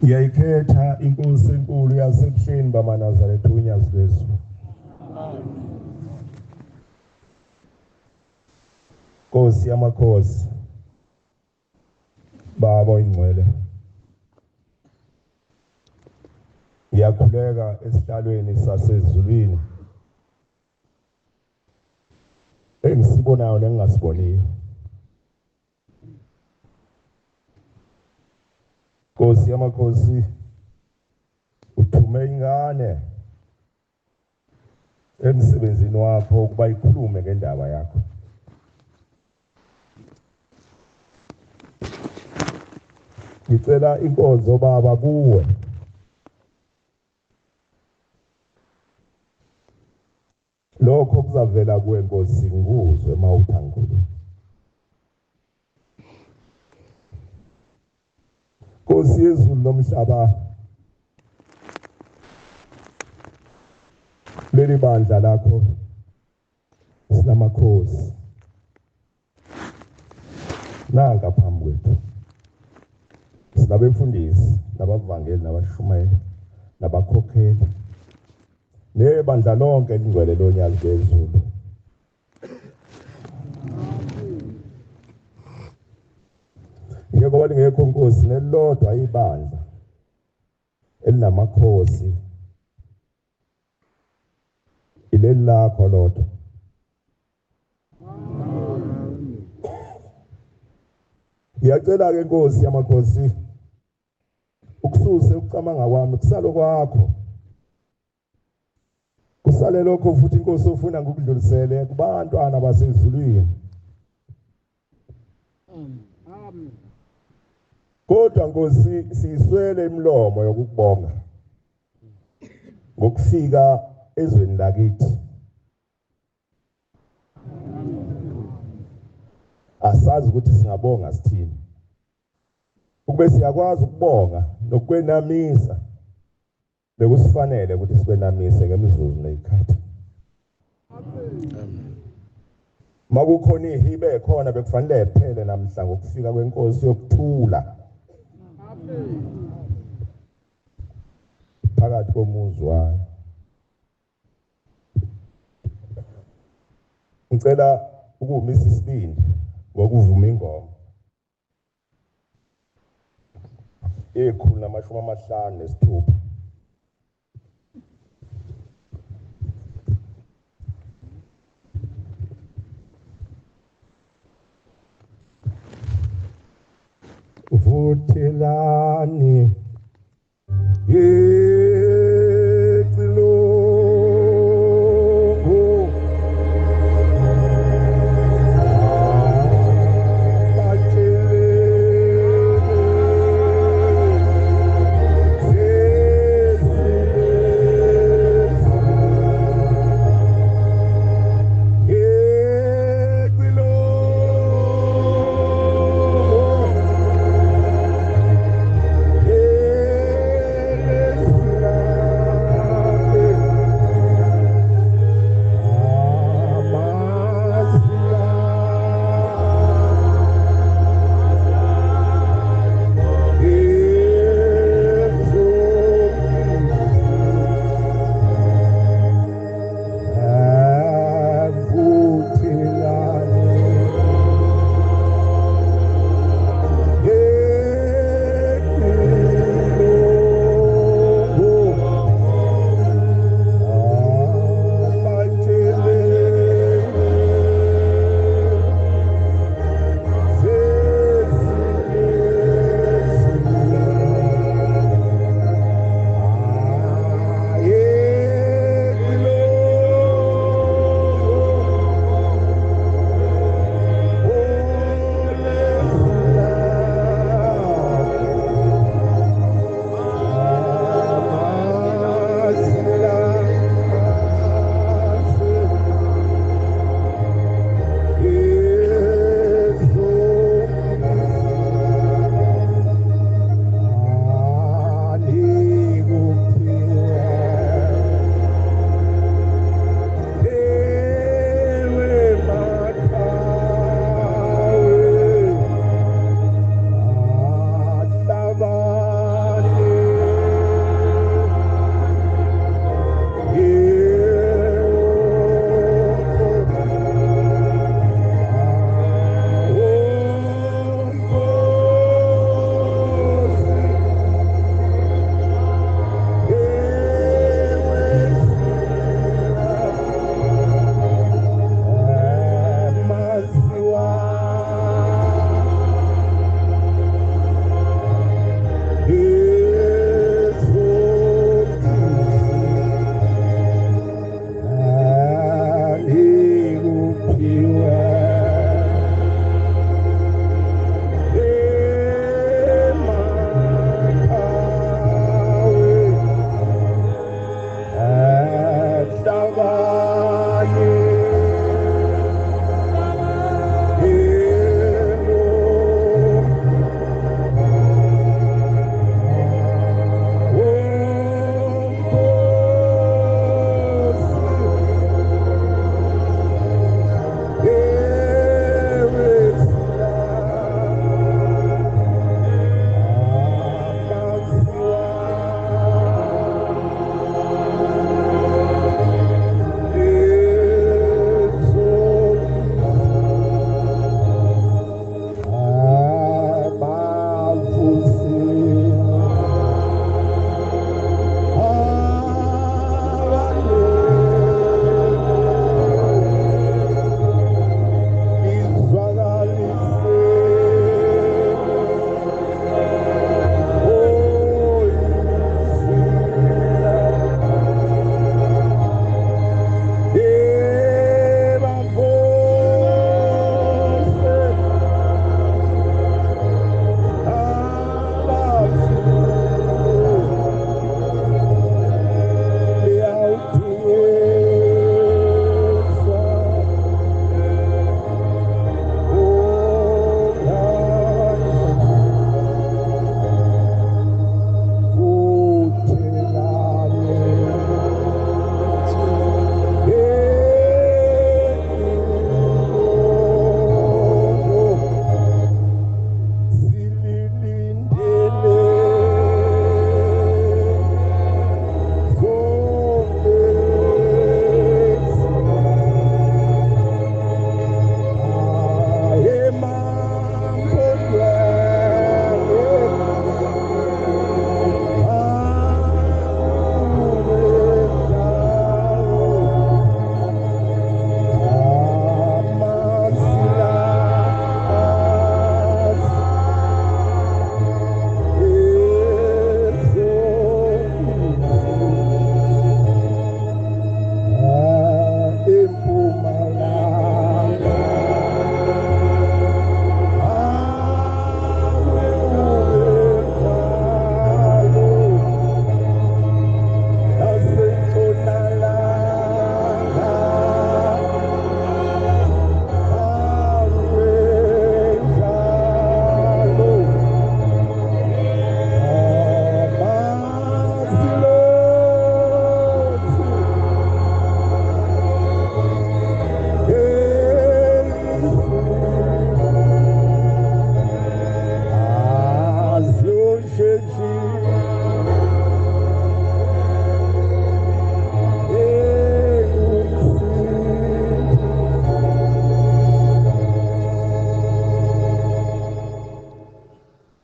Ngiyayikhetha inkosi enkulu yasebuhleni bamaNazaretha uNyazi lwezulu. Nkosi yamakhosi, Baba oyingcwele, ngiyakhuleka esihlalweni sasezulwini engisibonayo nengingasiboniyo. Nkosi yamakhosi, uthume ingane emsebenzini wakho ukuba ikhulume ngendaba yakho. Ngicela inkonzo Baba kuwe lokho kuzavela kuwe Nkosi ngikuzwe mawuthangile. Nkosi yezulu nomhlaba, leli bandla lakho sinamakhosi nanga phambi kwethu. Sinabefundisi, nabavangeli, nabashumayeli, nabakhokheli, nebandla lonke elingcwele loNyazi lwezulu. Njengoba lingekho Nkosi nelilodwa ibandla elinamakhosi ileli lakho lodwa. Ngiyacela ke Nkosi yamakhosi ukususe ukucabanga kwami kusalo kwakho. Kusale lokho futhi Nkosi ufuna ngokudlulisele kubantwana basezulwini. Amen. Kodwa Nkosi siswele imilomo yokukubonga ngokufika ezweni lakithi. Asazi ukuthi singabonga sithini. Ukube siyakwazi ukubonga nokwenamisa bekusifanele ukuthi sikwenamise ngemizuzu nezikhathi. Amen. Makukhona ihibe khona bekufanele iphele namhla ngokufika kwenkosi yokuthula. Amen. Phakathi komuzi wayo. Ngicela ukumisa isibindi ngokuvuma ingoma. Ekhulu namashumi amahlanu nesithupha. Vuthelani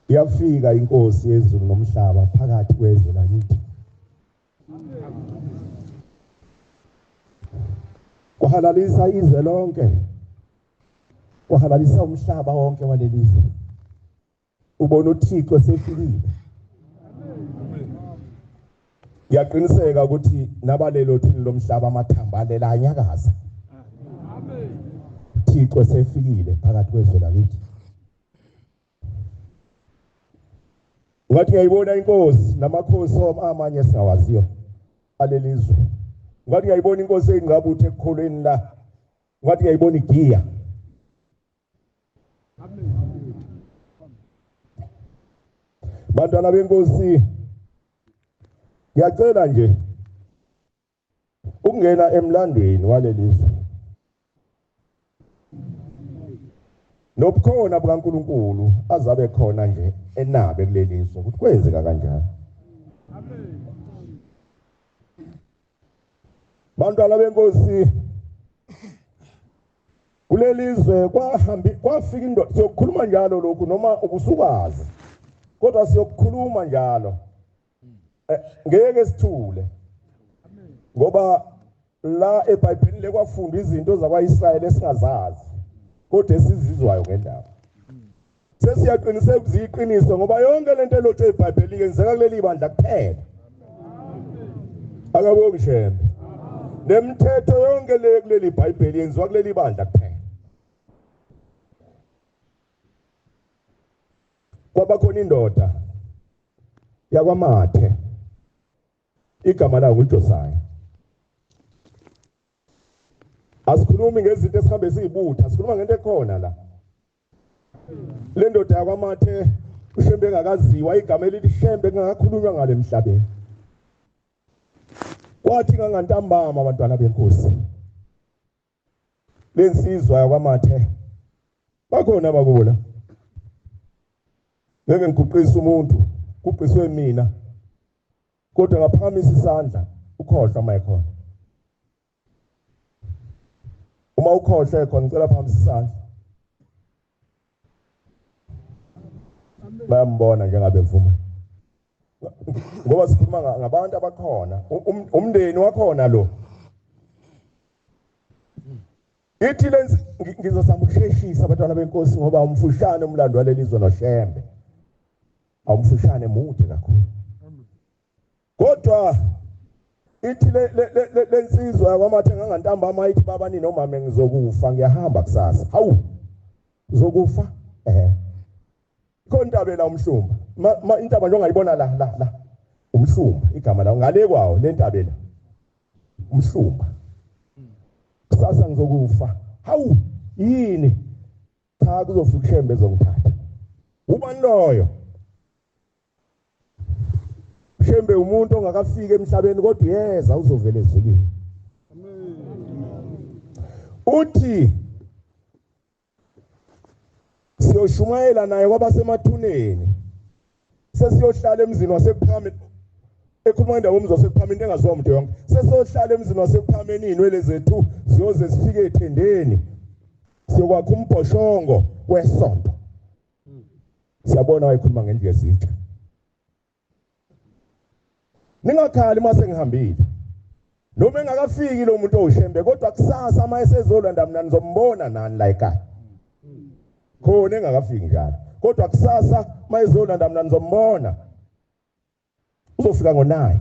Yafika inkosi yezulu nomhlaba phakathi kwezwe lakithi. Kwahalalisa izwe lonke. Kwahalalisa umhlaba wonke walelizwe. Ubona uThixo sefikile. Yaqiniseka ukuthi nabalelo thini lomhlaba amathamba alela anyakaza. Uthixo sefikile phakathi kwezwe lakithi. Ngathi ngiyayibona inkosi namakhosi amanye singawaziyo alelizwe. Ngathi ngiyayibona inkosi engqabuthe ekukholweni la. Ngathi ngiyayibona igiya. Bantwana benkosi, ngiyacela nje ukungena emlandweni walelizwe. Nobukhona bukaNkulunkulu azabe khona nje enabe kulelizwe ukuthi kwenzeka kanjani. Amen. Bantwana benkosi, kulelizwe kwafika indoda, siyokukhuluma njalo lokhu noma ubusukazi. Kodwa siyokukhuluma njalo. Ngeke sithule. Ngoba la eBhayibhelini lekwafundwa izinto zakwaIsrayeli esingazazi. Kodwa esizizwayo ngendaba. Sesiyaqiniseka ukuziqiniso ngoba yonke lento elotshwe eBhayibhelini yenzeka kuleli bandla kuphela. Akabongi shembe. Nemithetho yonke le kuleli iBhayibheli yenziwa kuleli bandla kuphela. Kwaba khona indoda yakwaMathe. Igama layo nguJosiah. Asikhulumi ngezinto esihambe siyibutha, sikhuluma ngento ekhona la. Le ndoda yakwaMathe uShembe engakaziwa, igama elithi Shembe engakakhulunywa ngale emhlabeni. Kwathi ngantambama abantwana benkosi. Lensizwa yakwaMathe bakhona babola. Ngeke ngiguqise umuntu, kuqiswe mina. Kodwa ngaphakamisa isandla, ukhohlwa mayikhona. Uma ukhohlwa ekhona ngicela phamisa isandla. Bayambona njengabe mvuma. Ngoba sikhuluma ngabantu abakhona, umndeni wakhona lo. Ithi lenzi ngizozama ukusheshisa abantwana benkosi ngoba umfushane umlando walelizwe noShembe. Awumfushane mude kakhulu. Kodwa ithi lensizwa yakwaMathe ngangantambama ayithi babani nomama ngizokufa ngiyahamba kusasa. Hawu. Uzokufa? Kontabela umhlumba. Intaba nje ongayibona la. Umhlumba igama la ngale kwawo lentabela. Umhlumba. Kusasa ngizokufa. Hawu, yini? Cha kuzofika uShembe ezongithatha. Ubani loyo? Shembe umuntu ongakafika emhlabeni kodwa yeza uzovela ezulwini. Uthi siyoshumayela naye kwabasemathuneni. Sesiyohlala emzini wasePhameni. Ekhuluma indawo umzi wasePhameni engaziwa umuntu yonke. Sesiyohlala emzini wasePhameni inwele zethu ziyoze sifike ethendeni. Siyokwakha umbhoshongo wesonto. Siyabona wayikhuluma ngendlela ezitsha. Ningakhali mase ngihambile. Noma engakafiki lo muntu oShembe kodwa kusasa uma esezolanda mina nizombona nani la ekhaya. Khona engakafiki njalo. Kodwa kusasa uma ezolanda mina nizombona. Uzofika ngo9.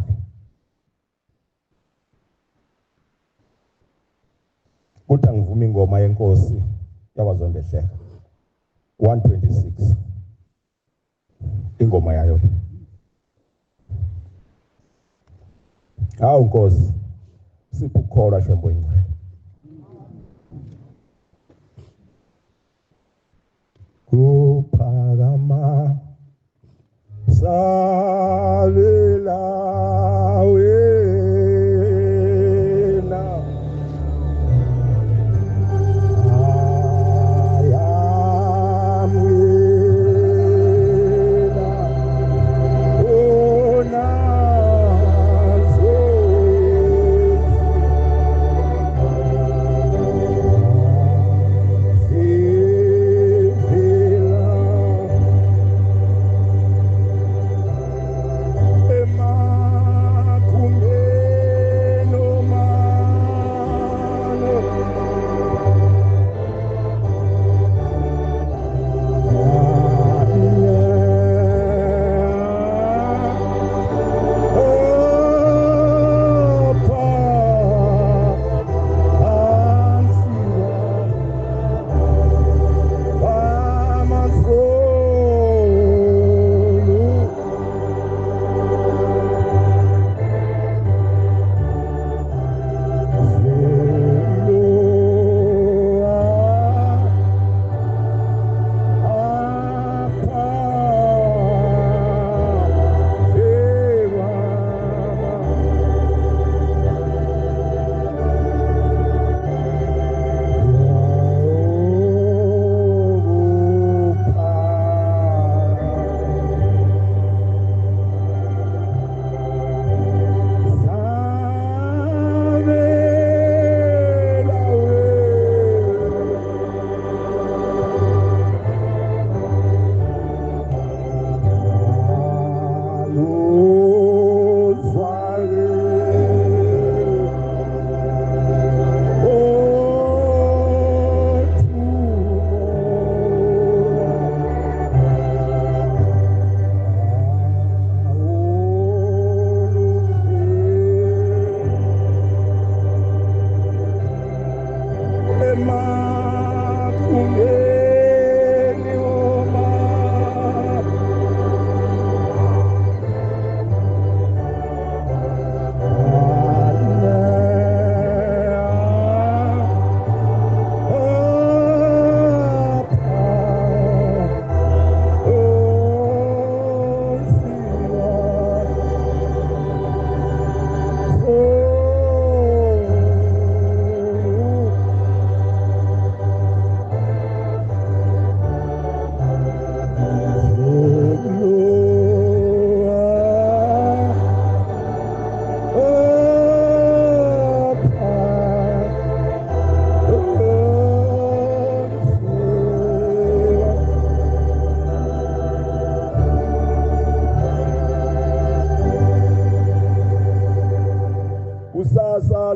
Kuthi ngivuma ingoma yenkosi yakwazondehleka. 126. Ingoma yayo. Hawu Nkosi siphukhora Shembe ingcwele. Kuphakama salela wena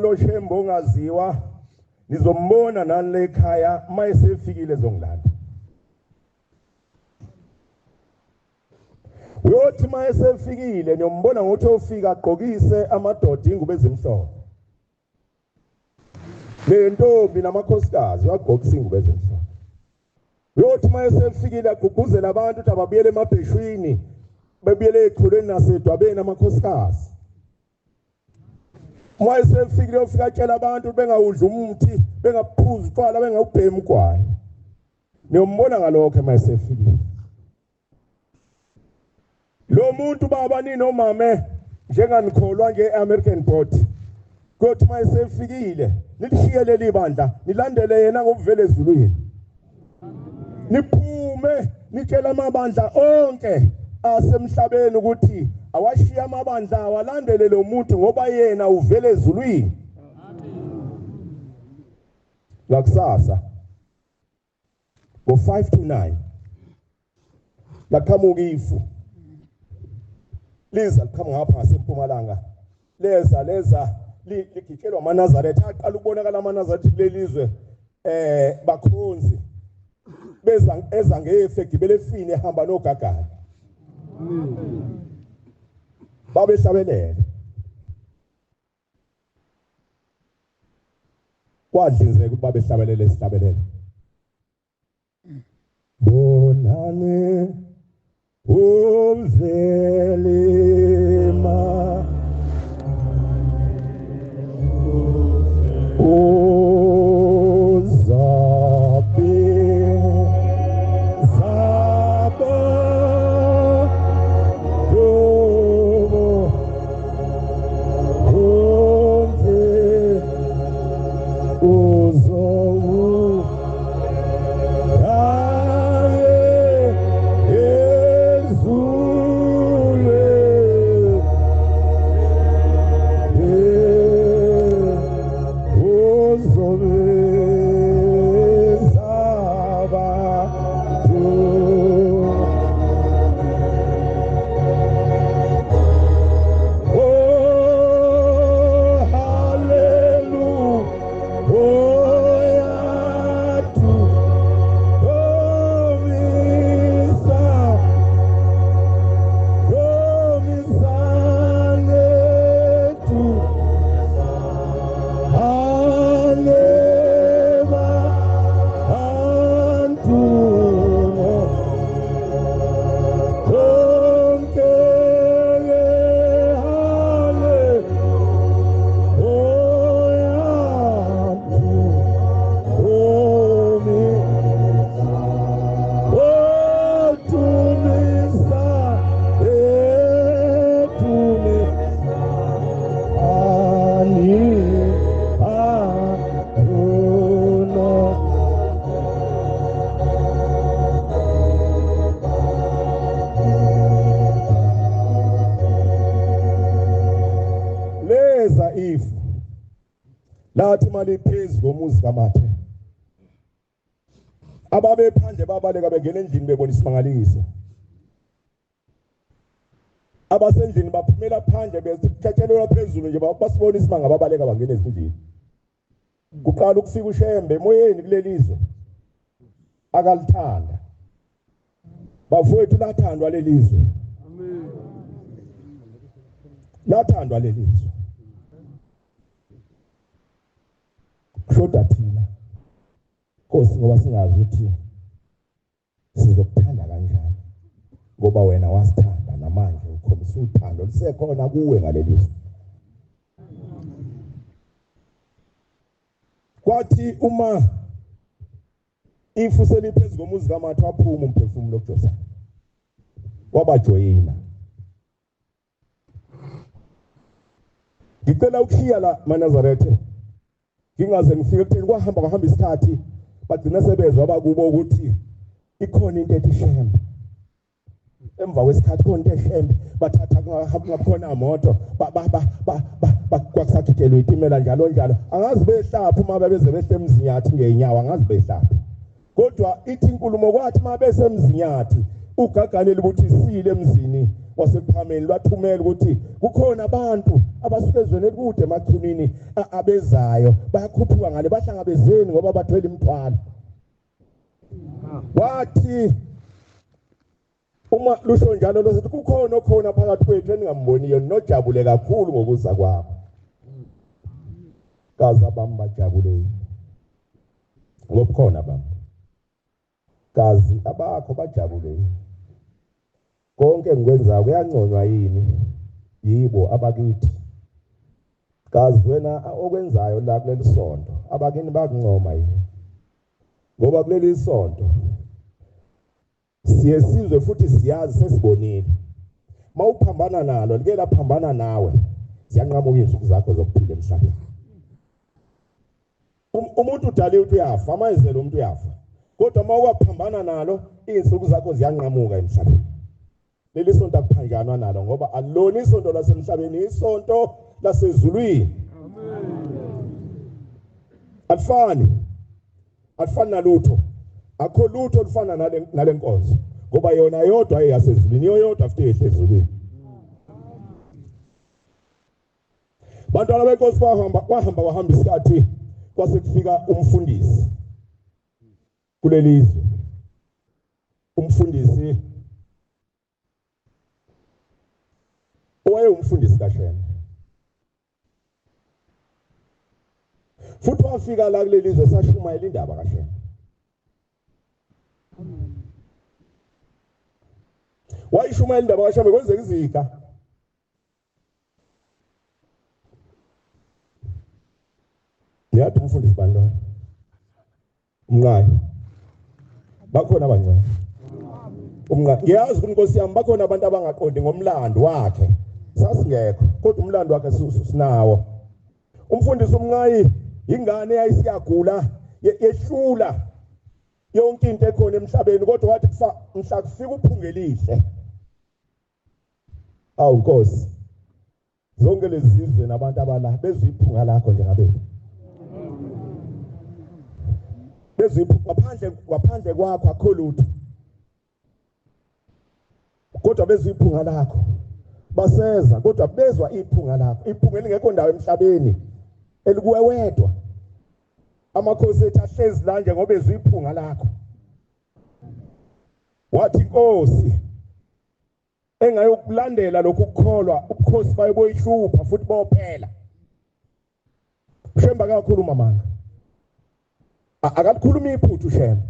lo shembe ongaziwa nizombona nani le ekhaya mayesefikile zongilanda. Uyothi mayesefikile niyombona ngokuthi ofika aqokise amadoda ingubo ezimhlophe. Le ntombi namakhosikazi wagqokisa ingubo ezimhlophe. Uyothi mayesefikile agqugquzela abantu ukuthi ababuyele emabheshwini bebuyele eqhulweni nasedwabeni amakhosikazi. Mayesefikile ufika atshela abantu bengawudla umuthi bengaphuza utshwala bengawubhema ugwayi. Niyombona ngalokho mayesefikile. Lo muntu baba nini omame njenganikholwa nge-American Board kothi mayesefikile nilishiye leli bandla nilandele yena ngokuvela ezulwini. Niphume nitshela amabandla onke asemhlabeni ukuthi awashiya amabandla awalandele lo muntu ngoba yena uvela ezulwini. Lakusasa ngo-5 to 9 laqhamuka ifu liza liqhamuka ngapha ngasempumalanga leza ligitshelwa amaNazaretha aqala ukubonakala amaNazaretha kulelizwe bakhonzi eza ngefe gibele efini ehamba nogagana babehlabelele kwadlinzeka ukuthi babehlabelele esihlabelele bonane umzelema lathi mali phezulu komuzi kaMathe ababe phandle babaleka bengena endlini bebona isimangaliso abasendlini baphumela phandle bezikhathelwa phezulu nje basibona isimanga babaleka bangena ezindlini kuqala ukufika ushembe emoyeni kulelizwe akalithanda bafowethu lathandwa lelizwe amen lathandwa lelizwe shoda thina Nkosi ngoba singazi ukuthi sizokuthanda kanjani ngoba wena wasithanda namanje ukhombisa uthando lisekhona kuwe ngalelizwe kwathi uma ifu seliphezulu komuzi kaMathe waphuma umphefumulo kuJoseph wabajoyina ngicela ukushiya la maNazaretha ngingaze ngifike kutheni kwahamba isikhathi bagcina sebezwa abakubo ukuthi ikhona into ethi shembe emva kwesikhathi khona into eshembe bathatha kungakhona amoto kwakusagitshelwe itimela njalo angazi behlapha uma bebeze behle emzinyathi ngeenyawo angazi behlapha kodwa ithi inkulumo kwathi uma bese emzinyathi ugagane libuthi sile emzini wasephameni lwathumela ukuthi kukhona abantu abasikezweni ekude emathunini abezayo bayakhuphuka ngale bahlangabezeni ngoba bathwele imithwalo. Wathi uma lusho njalo lo sithi kukhona okhona phakathi kwethu engingamboniyo nojabule kakhulu ngokuza kwakho. Kaza bami bajabule. Ngokukhona bami. Kazi abakho bajabule. Konke ngikwenza kuyanconywa yini? Yibo abakithi. Kazi wena okwenzayo la kuleli sonto abakini bakuncoma yini? Ngoba kuleli sonto siyesizwe futhi siyazi sesibonile. Mawuphambana nalo like laphambana nawe siyanqamuka izinsuku zakho zokuphila emhlabeni. Umuntu udaliwe ukuthi uyafa, amayezelo umuntu uyafa. Kodwa mawuphambana nalo izinsuku zakho ziyanqamuka emhlabeni. Leli sonto akuphanjanwa nalo ngoba alona isonto lasemhlabeni, isonto lasezulwini. Amen. Alifani nalutho. Akho lutho olufana nale nkonzo ngoba yona yodwa eyasezulwini, yodwa futhi ehlezulwini. Bantwana benkosi wahamba isikhathi kwase kufika umfundisi kulelizwe. Umfundisi umfundisi kaShem. Futhi wafika la kulelizwe sashumayela indaba kaShem. Wayishumayela indaba kaShem kwenzeka izika. Niyathi umfundisi bantwana. Umnqayi. Bakhona abancane. Umnqayi. Ngiyazi ukuthi Nkosi yami bakhona abantu abangaqondi ngomlando wakhe. Sasingekho kodwa umlando wakhe sinawo. Umfundisi umnqayi ingane eyayisiyagula yehlula yonke into ekhona emhlabeni kodwa wathi mhla kufika uphungelihle. Awu Nkosi. Zonke lezi zizwe nabantu abala beziphunga lakho njengabeni. Ngaphandle kwakho akho lutho. Kodwa beziphunga lakho. Baseza kodwa bezwa iphunga lakho. Iphunga elingekho ndawo emhlabeni elikuwe wedwa. Amakhosi ethu ahlezi la nje ngoba eziphunga lakho. Wathi Nkosi engayokulandela lokhu ukukholwa ubukhosi baye boyihlupha futhi bophela. Ushemba kakhulu mamanga. Akakhuluma iphuthu Shemba.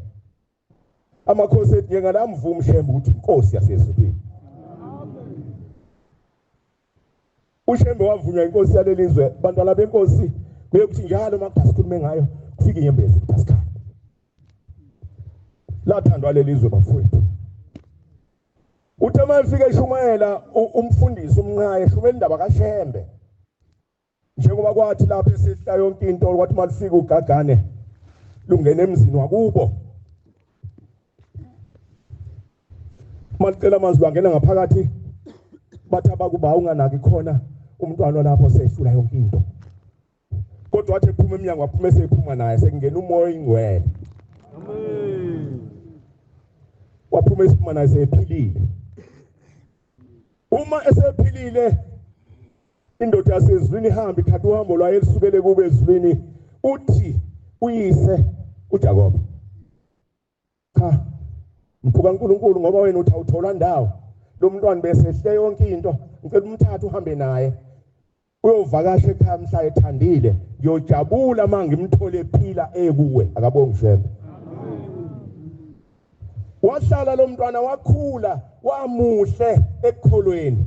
Amakhosi ethu njengalamvuma uShemba ukuthi Inkosi yasezulwini. uShembe wavunywa inkosi yalelizwe bantwana benkosi kuyokuthi njalo makasikhulume ngayo kufike inyembezi Pascal lathandwa lelizwe bafowethu uthema efika eshumayela umfundisi umnqaye shumela indaba kaShembe njengoba kwathi lapha esihla yonke into kwathi malifika ugagane lungene emzini wakubo malicela amanzi bangena ngaphakathi bathi abakuba unganaki khona umntwana lapho sehlula yonke into kodwa wathi ephuma eminyango waphuma esephuma naye sekungena umoya ingcwele amen waphuma esephuma naye sephilile uma esephilile indoda yasezulwini ihamba ithatha uhambo lwayo elisukele kube ezulwini uthi uyise uJakob cha mpuka uNkulunkulu ngoba wena uthi awuthola ndawo lo mntwana bese ehle yonke into ngicela umthatha uhambe naye uyovakasha ekhaya mhla ethandile ngiyojabula manje ngimthole ephila ekuwe akabongi Shembe wahlala lo mntwana wakhula wamuhle ekukholweni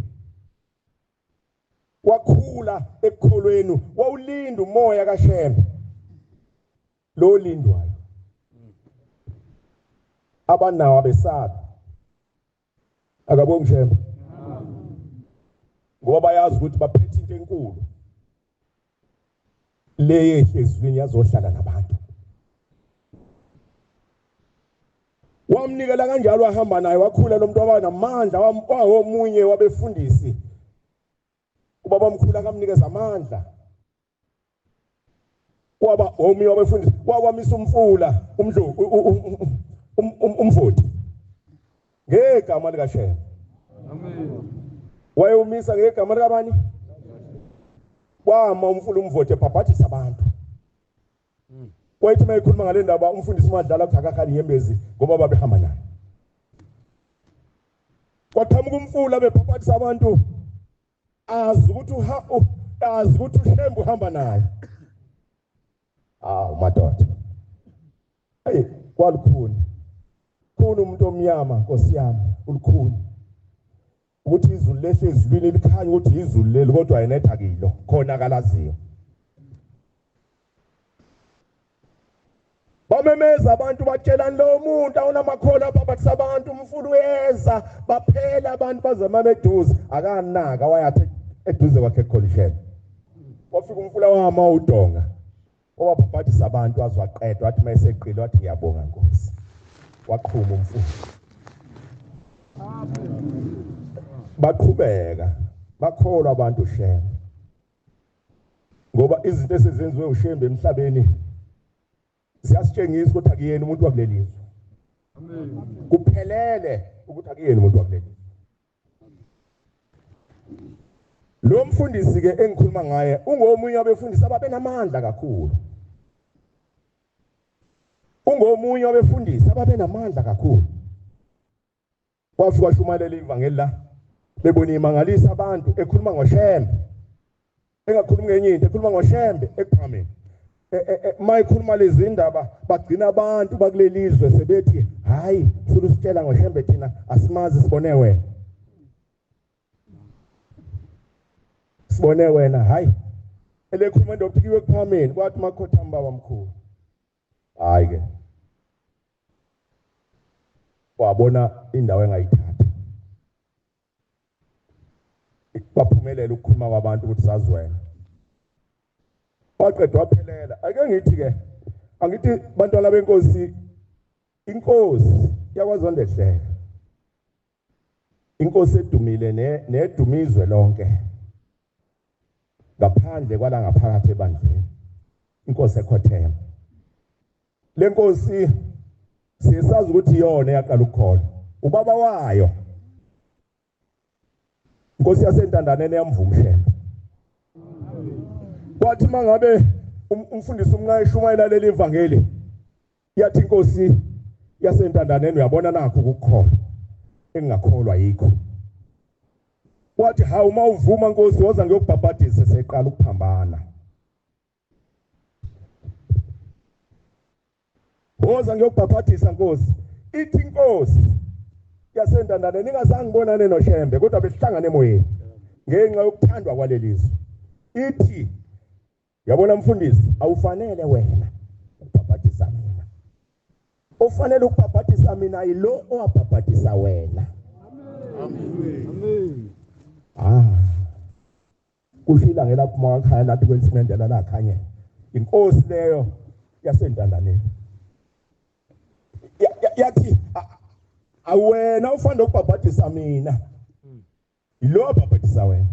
wakhula ekukholweni wawulinda umoya kaShembe lo lindwayo abanawo abesabi akabongi Shembe ngoba bayazi ukuthi baphethe into enkulu le yehlezweni yazohlala nabantu wamnikela kanjalo wahamba naye wakhula lo muntu abanamandla wawomunye wabefundisi ubaba omkhulu akamnikeza amandla kwaba omunye wabefundisi wakwamisa umfula umvoti ngegama lika Shembe amen wayewumisa ngegama likabani wama umfula umvote phaphathisa abantu wayethi mayikhuluma ngale ndaba umfundisi uMadlala kuthi akakhali inyembezi ngoba babehamba naye kwaqhamuka umfula bephaphathisa abantu azi ukuthi ushembe uhamba naye madoda kwalukhuni khona umuntu omnyama Nkosi yami ulukhuni ukuthi izulu lehle ezulwini likhanya ukuthi izulu leli kodwa ayinetha kilo khona kalaziyo bamemeza abantu batshelana lo muntu awunamakhola babathi abantu umfulu uyeza baphela abantu bazama beduze akanaka wayathi eduze kwakhe ekholisheni wafika umfula wama udonga owaphathisa abantu azwaqedwa athi mayeseqile wathi ngiyabonga Nkosi waqhuma umfula baqhubeka bakholwa abantu uShembe ngoba izinto esezenziwe uShembe emhlabeni siyasitshengisa ukuthi akuyena umuntu wakulelizwe amen kuphelele ukuthi akuyena umuntu wakulelizwe lo mfundisi ke engikhuluma ngaye ungomunye wabefundisi ababenamandla kakhulu ungomunye wabefundisi ababenamandla kakhulu wafika shumalela ivangeli la bebona imangalisa abantu ekhuluma ngoShembe engakhulumi ngenye into ekhuluma ngoShembe eqhameni mayikhuluma lezi indaba bagcina abantu bakulelizwe sebethi hayi ufuna usitshela ngoShembe thina asimazi sibone wena hayi elekhuluma into ophikiwe eqhameni kwathi makhothamba bamkhulu hayi ke wabona indawo engayithatha baphumelela ukukhuluma kwabantu ukuthi sazwena waqedwa waphelela ake ngithi ke angithi bantwana benkosi inkosi yakwaZondehlela inkosi edumile nedumizwe lonke ngaphandle kwala ngaphakathi ebandleni inkosi eKhothema lenkosi siyasazi ukuthi iyona yaqala ukukhola ubaba wayo inkosi yasentandaneni yamvuma uShembe kwathi mangabe umfundisi umnqayisha umayilalela ivangeli yathi inkosi yasentandaneni uyabona nakho ukukholwa engakholwa yikho wathi hawu mawuvuma Nkosi woza ngiyokubhabhadisa seqala ukuphambana woza ngiyokubhabhadisa Nkosi ithi inkosi yasentandaneni ingazange ngibonane noShembe kodwa besihlangane emoyeni ngenxa yokuthandwa kwalelizwe ithi yabona mfundisi awufanele wena ukubhabhadisa mina ufanele ukubhabhadisa mina yilo owabhabhadisa wena amen kushila ngelapho makhaya nathi kwensimendela la khanye inkosi leyo yasentandaneni yathi awena ufanele ukubhabhadisa mina yilo obhabhadisa wena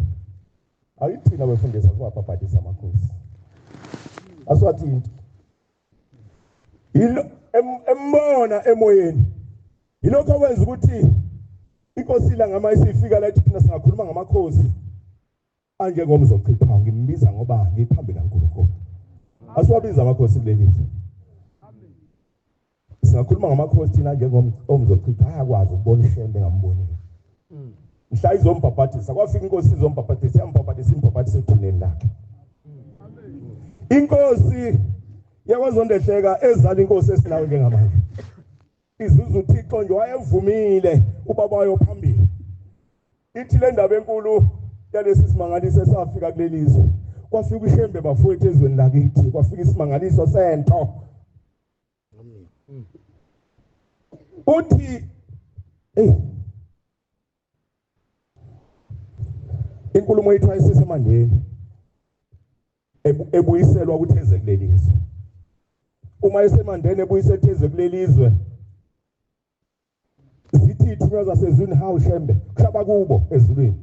ayithina befundisa ukubhabhadisa amakhosi aswathi into yilo embona emoyeni yilokho kwenza ukuthi inkosi la ngama isifika la ithi thina singakhuluma ngamakhosi anje ngomzochipha ngimbiza ngoba ngiphambi kaNkulunkulu asiwabiza amakhosi kulelizwe amen singakhuluma ngamakhosi thina nje ngomzochipha ayakwazi ukubona uShembe ngamboni mhla izombhabhathisa kwafika inkosi izombhabhathisa yambhabhathisa egcineni lakhe inkosi yakwaZondehlela ezala inkosi esinayo njengamanje izuzu uThixo nje wayevumile ubaba wayo phambili ithi le ndaba enkulu yalesi simangaliso esafika kulelizwe kwafika uShembe bafowethu ezweni lakithi kwafika isimangaliso sento uthi inkulumo yethu ayisesemandeni ebuyiselwa kutheze kulelizwe uma esemandeni ebuyisetheze kulelizwe zithi ithunywa zasezwini hawu Shembe kushaba kubo ezulwini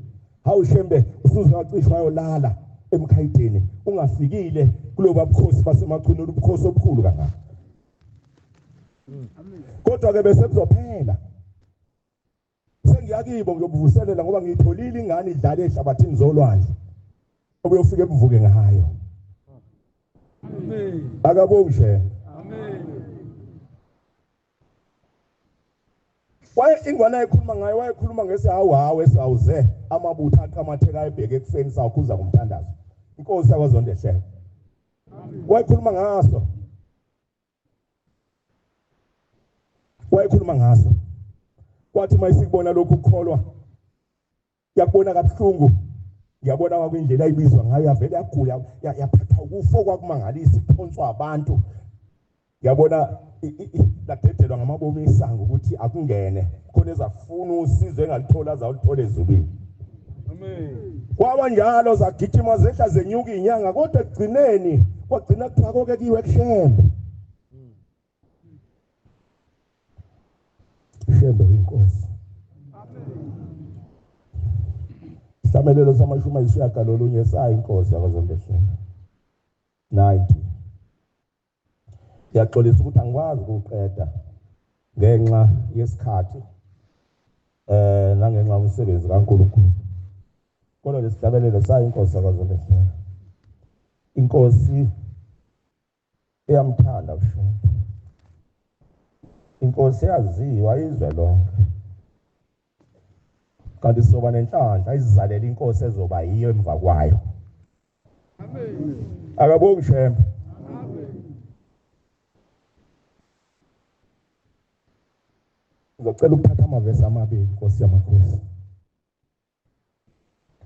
hawu Shembe usuzwacishwa yolala emkhayideni ungafikile kuloba bukhosi basemachunu ubukhosi obukhulu kangaka kodwa ke bese kuzophela ngiyakibo ngiyobuvuselela ngoba ngiyitholile ingane idlala ehlabathini zolwandle obuyofika ebuvuke ngayo. Amen. Akabonge. Amen. Ingwane ekhuluma ngayo wayekhuluma ngesihawu esawuze amabutho aqhamatheka ebheke ekufeni sawukhuza kumthandazo. Inkosi yakwazondehlela. Wayekhuluma ngaso. Wayekhuluma ngaso. Kwathi mayisikubona lokhu ukukholwa yakubona kabuhlungu. Ngiyabona kwakwindlela ayibizwa ngayo yavele yagula yaphatha ukufo kwakumangalisa iphonswa abantu. Ngiyabona ladedelwa ngamabomi esango ukuthi akungene khona ezafuna usizo engalithola azawulithola ezulwini. Amen. Kwaba njalo zagijima zehla zenyuka inyanga kodwa egcineni kwagcina kuthako kiwe kushembe. Shembe inkosi. Isamelelo samashumi ayishagalolunye sayi inkosi yakwazondehlela. 90. Ngiyaxolisa ukuthi angikwazi ukuqeda ngenxa yesikhathi nangenxa yomsebenzi kaNkulunkulu. Kodwa lesihlabelelo sayi inkosi yakwazondehlela. Inkosi eyamthanda uShembe. Inkosi yaziwa izwe lonke. Kanti soba nenhlanhla izizalela inkosi ezoba yiyo emva kwayo. Amen. Akabonge Shembe. Amen. Ngicela ukuthatha amavesi amabili inkosi yamakhosi.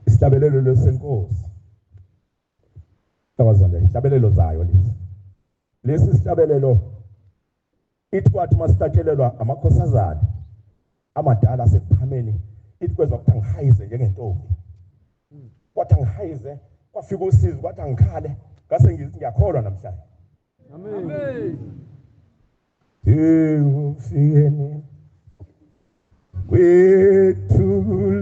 Isihlabelelo lesenkosi. Tawazondela isihlabelelo zayo lesi. Lesi sihlabelelo ithi kwathi masihlatshelelwa amakhosazana amadala asekuphameni ithi kwezwa ukuthi angihayize njengentombi. Kwathi angihayize kwafika usizo kwathi angikhale ngase ngithi ngiyakholwa namhlanje. Amen. Ufike wethulelizwe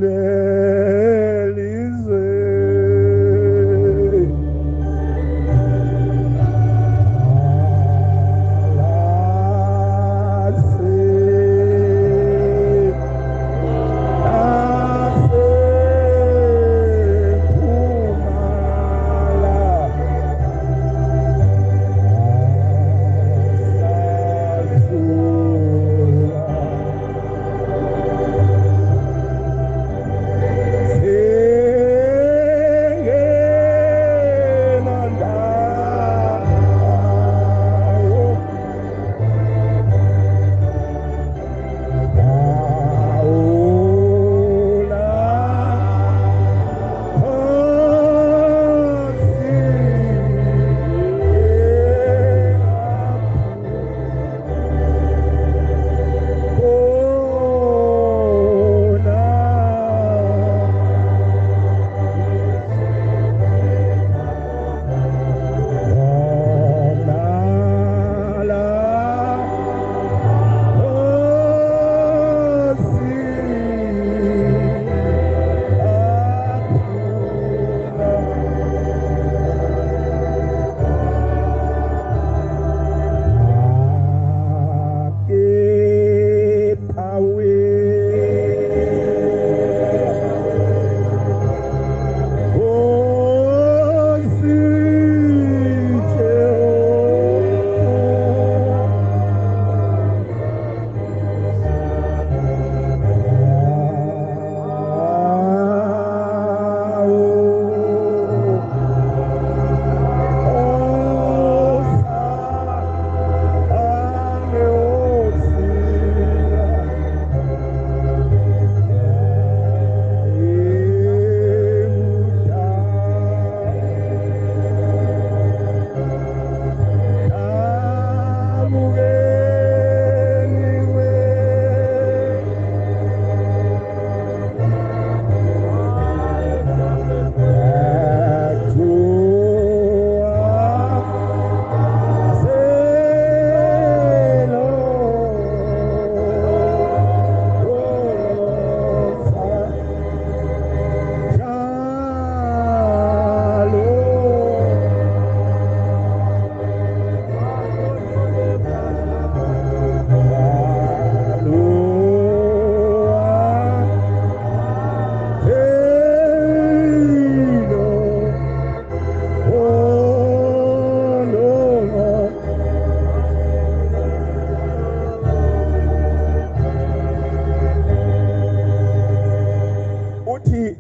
ukuthi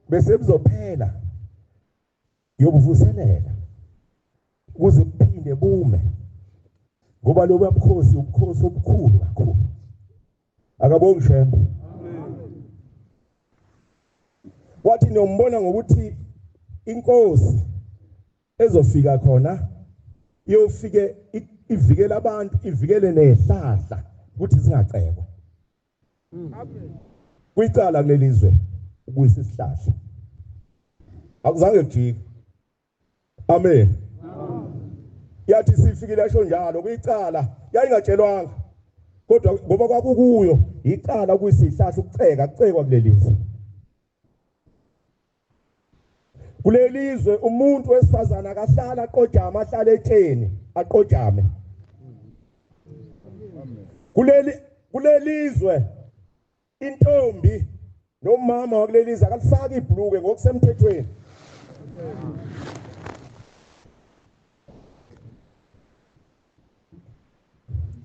bese kuzophela yobuvuselela ukuze kuphinde bume ngoba lo bukhosi ubukhosi obukhulu kakhulu. Akabongi Shembe. Wathi nombona ngokuthi inkosi ezofika khona iyofike ivikela abantu, ivikele nehlahla ukuthi zingacekwa. Kuyicala kulelizwe ukuyisa isihlahla. Akuzange kujike. Amen. Yathi sifikile asho njalo kuyicala yayingatshelwanga. Kodwa ngoba kwakukuyo icala kuyisihlahla ukucekwa kulelizwe. Kulelizwe umuntu wesifazana akahlala aqojama ahlala etsheni aqojame. Kulelizwe intombi nomama wakulelizwe akalifaka ibhuluke ngokusemthethweni.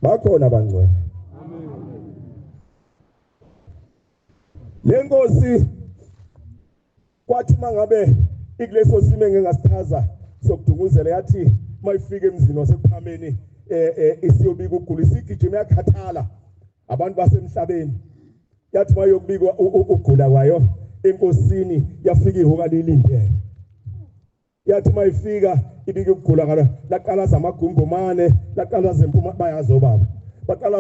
Bakhona abangcwele. Lenkosi kwathi mangabe ikuleso simo engingasichaza sokudunguzela yathi mayifika emzini wasePhameni isiyobika ugula isigijima yakhathala abantu basemhlabeni. Yathi mayokubika ugula kwayo enkosini yafika ihoka lilindele. Yathi mayifika ibika ukugula ngalo laqala zamagumbomane laqala zempuma bayazobaba baqala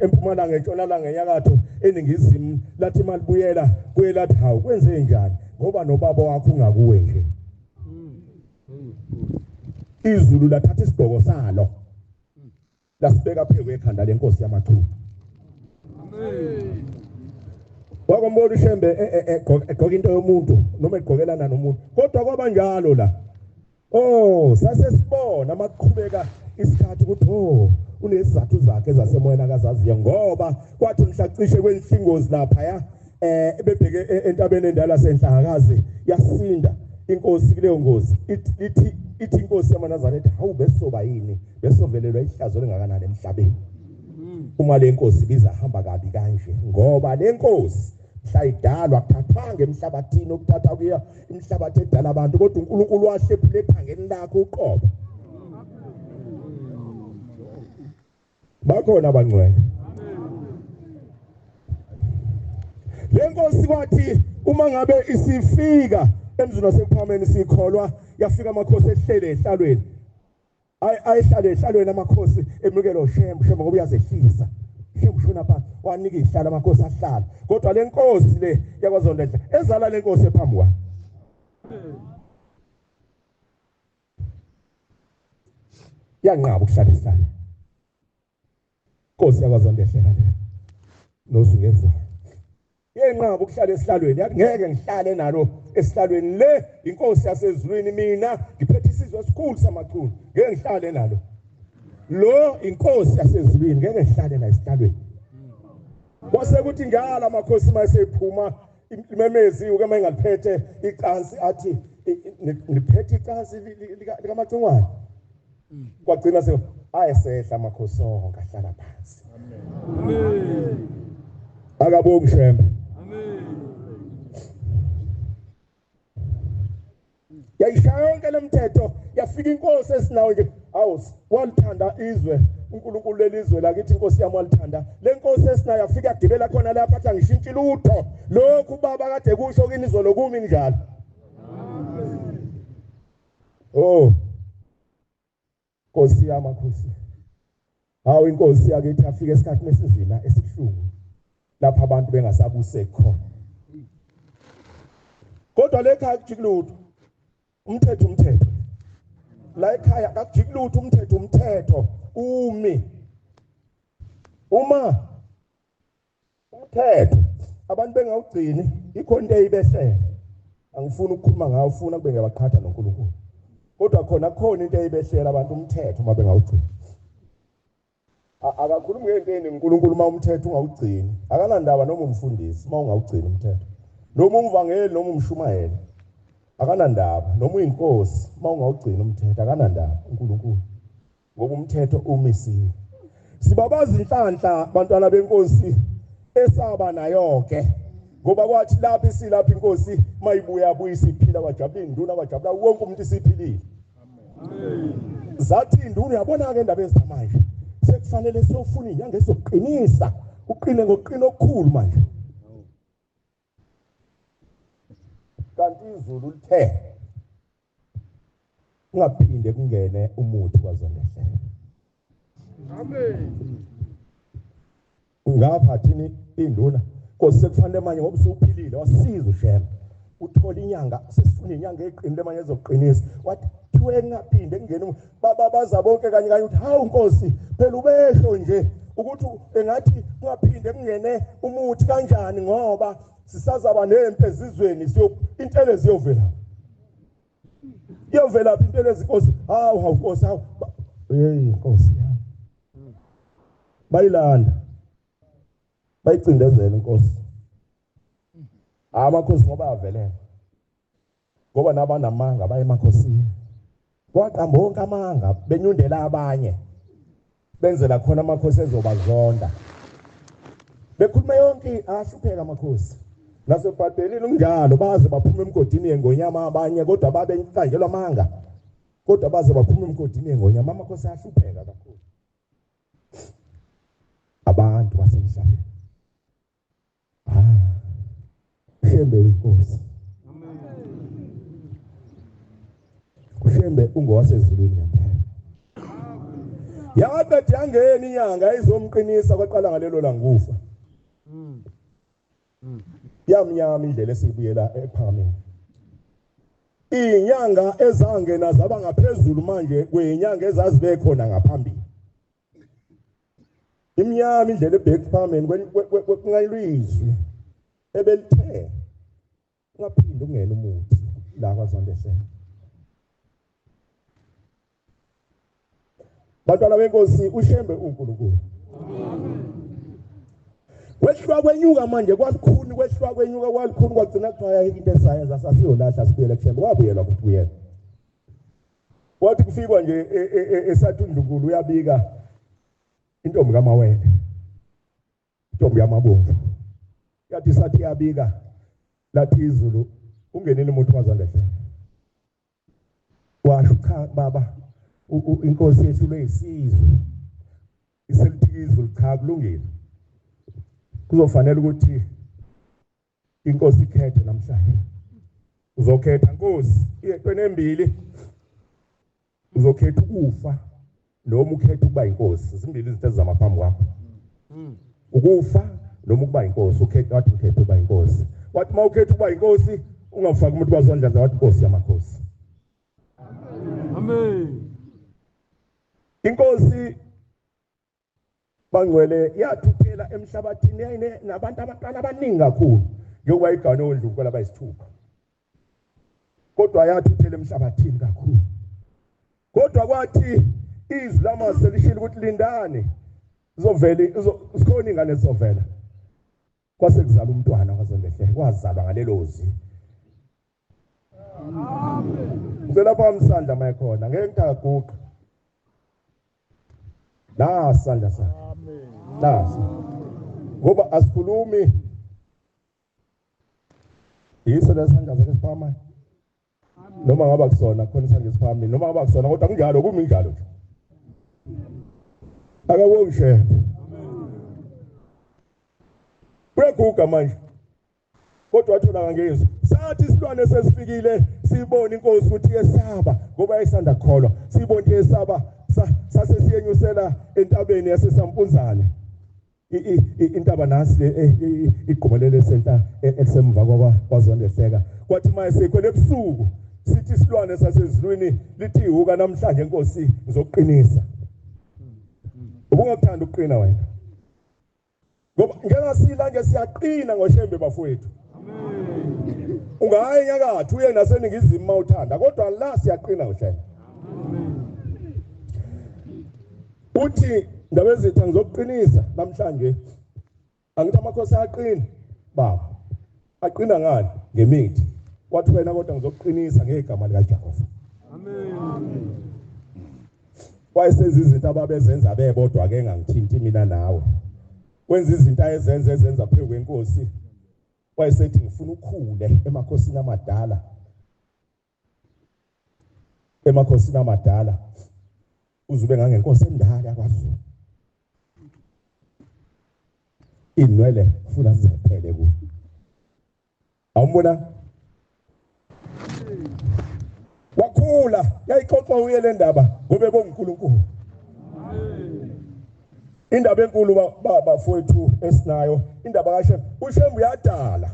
empumalanga entshonalanga enyakatho eningizimu lathi malibuyela kuyelathi hawu kwenze njani ngoba nobaba wakho ungakuwe nje. Izulu lathatha isigqoko salo lasibeka phezu kwekhanda lenkosi yamathulu. Wakombona uShembe egqoka into yomuntu noma egqokelana nomuntu kodwa kwaba njalo la. Sase sibona amaqhubeka isikhathi ukuthi unesizathu zakhe zasemoyeni akazaziyo ngoba kwathi mhlacishe kwenhlingozi lapha ya ebebheke entabeni endala senhlakazi yasinda inkosi kuleyo ngozi ithi inkosi yamaNazaretha hawu besoba yini besovelelwa ihlazo lengakanani emhlabeni. Uma le nkosi bizahamba kabi kanje ngoba le nkosi sayidalwa akuthathanga emhlabathini okuthatha kuya imhlabathi edala abantu kodwa uNkulunkulu wahlephule ephangeni lakho uqobo. Bakhona abangcwele. Le nkosi kwathi uma ngabe isifika emzini wasePhameni sikholwa yafika amakhosi ehlele ehlalweni. Ayihlale ehlalweni amakhosi emukela uShembe ngoba uyazehlisa. Shembe ushona phansi wanika ihlala amakhosi ahlala. Kodwa le nkosi le yakwaZondlela ezala le nkosi ephambi kwa. Yanqaba ukuhlala esihlala. Nkosi yakwaZondlela nosungezo. Yenqaba ukuhlala esihlalweni yathi ngeke ngihlale nalo esihlalweni le inkosi yasezulwini mina ngiphethe isizwe esikhulu samachunu ngeke ngihlale nalo. Lo inkosi yasezulwini ngeke ngihlale la esihlalweni. Kwase kuthi ngala amakhosi mayesephuma imemezi uke mayingaliphethe icansi athi ngiphethe icansi likamacungwane. Kwagcina se ayesehla amakhosi onke ahlala phansi. Amen. Akabongi Shembe. Yayishaya yonke lemthetho yafika inkosi esinawo nje awu walithanda izwe uNkulunkulu lelizwe lakithi inkosi yami walithanda le nkosi esinayo yafika yagibela khona lapha athi angishintshe lutho lokhu baba kade kusho kini izolo kumi njalo. Nkosi yamakhosi hawu inkosi yakithi afika esikhathini esizila esibuhlungu lapha abantu bengasabuse khona. Kodwa lekhaya akujikilutho umthetho la ekhaya akujikilutho umthetho umi uma umthetho abantu bengawugcini ikhona into eyibehlela. Angifuni ukukhuluma ngawo ufuna kube ngiyabaqhatha noNkulunkulu kodwa khona into eyibehlela abantu umthetho uma bengawugcini. Akakhulumi ngentweni uNkulunkulu uma umthetho ungawugcini akanandaba noma umfundisi uma ungawugcini umthetho noma umvangeli noma umshumayeli akanandaba noma uyinkosi uma ungawugcina umthetho akanandaba uNkulunkulu ngoba umthetho umisiwe. Sibabaza inhlanhla abantwana benkosi esaba nayo ke ngoba kwathi lapha isilapha inkosi mayibuya abuyisa iphila kwajabula induna kwajabula wonke umuntu isiphilile. Amen. Zathi induna uyabona ke indaba ezamanje sekufanele siyofuna inyanga ezoqinisa uqine ngoqina okukhulu manje. Kanti izulu lithe ungaphinde kungene umuthi kwazondehle. Amen. Ngapha thini induna Nkosi sekufanele manje ngoba usuphilile wasiza ushema uthola inyanga sesifuna inyanga eqinile manje ezoqinisa wathi thiwe ngaphinde kungene baza bonke kanye kanye uthi hawu Nkosi phela ubesho nje ukuthi engathi ungaphinde kungene umuthi kanjani ngoba sisazaba nempe ezizweni intele ziyovela intele zikosi hawu Nkosi hawu Nkosi bayilanda bayicindezela inkosi amakhosi ngoba avelele ngoba nabanamanga baye emakhosini waqamba wonke amanga benyundela abanye benzela khona amakhosi ezobazonda bekhuluma yonke ahlupheka amakhosi nasebhadelile unjalo baze baphuma emgodini yengonyama abanye kodwa babe inkanjelwa amanga kodwa baze baphuma emgodini yengonyama amakhosi ahlupheka kakhulu abantu basemhlabeni. Ushembe inkosi. Ushembe ungowasezulwini ngempela. Yakade yangena inyanga izomqinisa kwaqala ngalelo langufa. Yamnyama indlela esibuyela ephameni. Inyanga ezangena zaba ngaphezulu manje kwenyanga ezazibe khona ngaphambili. Imnyama indlela ebhekuphameni kwengayilizwi ebelithe ungaphinde ungene umuthi la kwazondese. Bantwana benkosi ushembe uNkulunkulu. Kwehlwa kwenyuka manje kwalikhuni kwehlwa kwenyuka kwalikhuni kwagcina kuthiwa into esayenza sasiyolahla sibuyele kushembe kwabuyelwa kubuyela. Wathi kufikwa nje esathundunkulu uyabika intombi kaMawele intombi yamabomvu yathi sathi yabika lathi izulu ungenile umuntu wazondese washo cha baba inkosi yethu leyisizwe iselithi izulu cha kulungile kuzofanele ukuthi inkosi ikhethe namhlanje uzokhetha Nkosi iyeqene embili uzokhetha ukufa noma ukhetha ukuba inkosi zimbili izinto ezamaphambi kwakho ukufa noma ukuba inkosi ukhetha wathi ukhetha ukuba inkosi wathi mawukhetha ukuba inkosi ungafaki umuntu kwazondla wathi Nkosi yamakhosi. Amen. Inkosi bangcwele yathuthela emhlabathini yayine nabantu abaqala abaningi kakhulu njengoba igane ondluko labayisithupha kodwa yathuthela emhlabathini kakhulu kodwa kwathi izwi lamazwi lishilo ukuthi lindane izovela sikhona ingane ezovela kwase kuzala umntwana kwazondehle kwazalwa ngalelo zwi. Amen. Ngicela phamsandla mayikhona ngeke ngitaguqa la sandla sa. Amen. Nasi ngoba asikhulumi yiso lesandla sesiphamani noma ngaba kusona khona isandla sesiphamani noma ngaba kusona kodwa kunjalo kumi njalo nje akawongishe breguga manje kodwa wathola ngezwe sathi isilwane sesifikile sibona inkosi ukuthi yesaba ngoba ayisanda kukholwa sibona yesaba sase siyenyusela entabeni yasesampunzane intaba nasi igqumelele senta esemva kwazondeseka kwathi manje sekhwele ebusuku sithi isilwane sasezulwini lithi ihuka namhlanje inkosi ngizoqinisa. Ubungakuthanda ukuqina wena ngoba njengasila nje siyaqina ngoshembe bafowethu. Amen. Ungayi enyakatho uye naseningizimu mawuthanda kodwa la siyaqina ngoshembe. Amen. Uthi ndaba zethu ngizokuqinisa namhlanje angithi amakhosi aqina baba aqina ngani ngemithi wathi wena kodwa ngizokuqinisa ngegama lika Jehova. Amen. Wayesenza izinto ababezenza bebodwa ke ngangithinti mina nawe wenza izinto ezenza phezu kwenkosi wayesethi ngifuna ukukhule emakhosini amadala. Emakhosini amadala uzube ngangenkosi endala yakwaZulu. Inwele funa ziphele ku. Awumbona? Wakhula yayixoxa uye le ndaba ngobe bonguNkulunkulu. Indaba enkulu bafowethu esinayo indaba kaShem. uShem uyadala.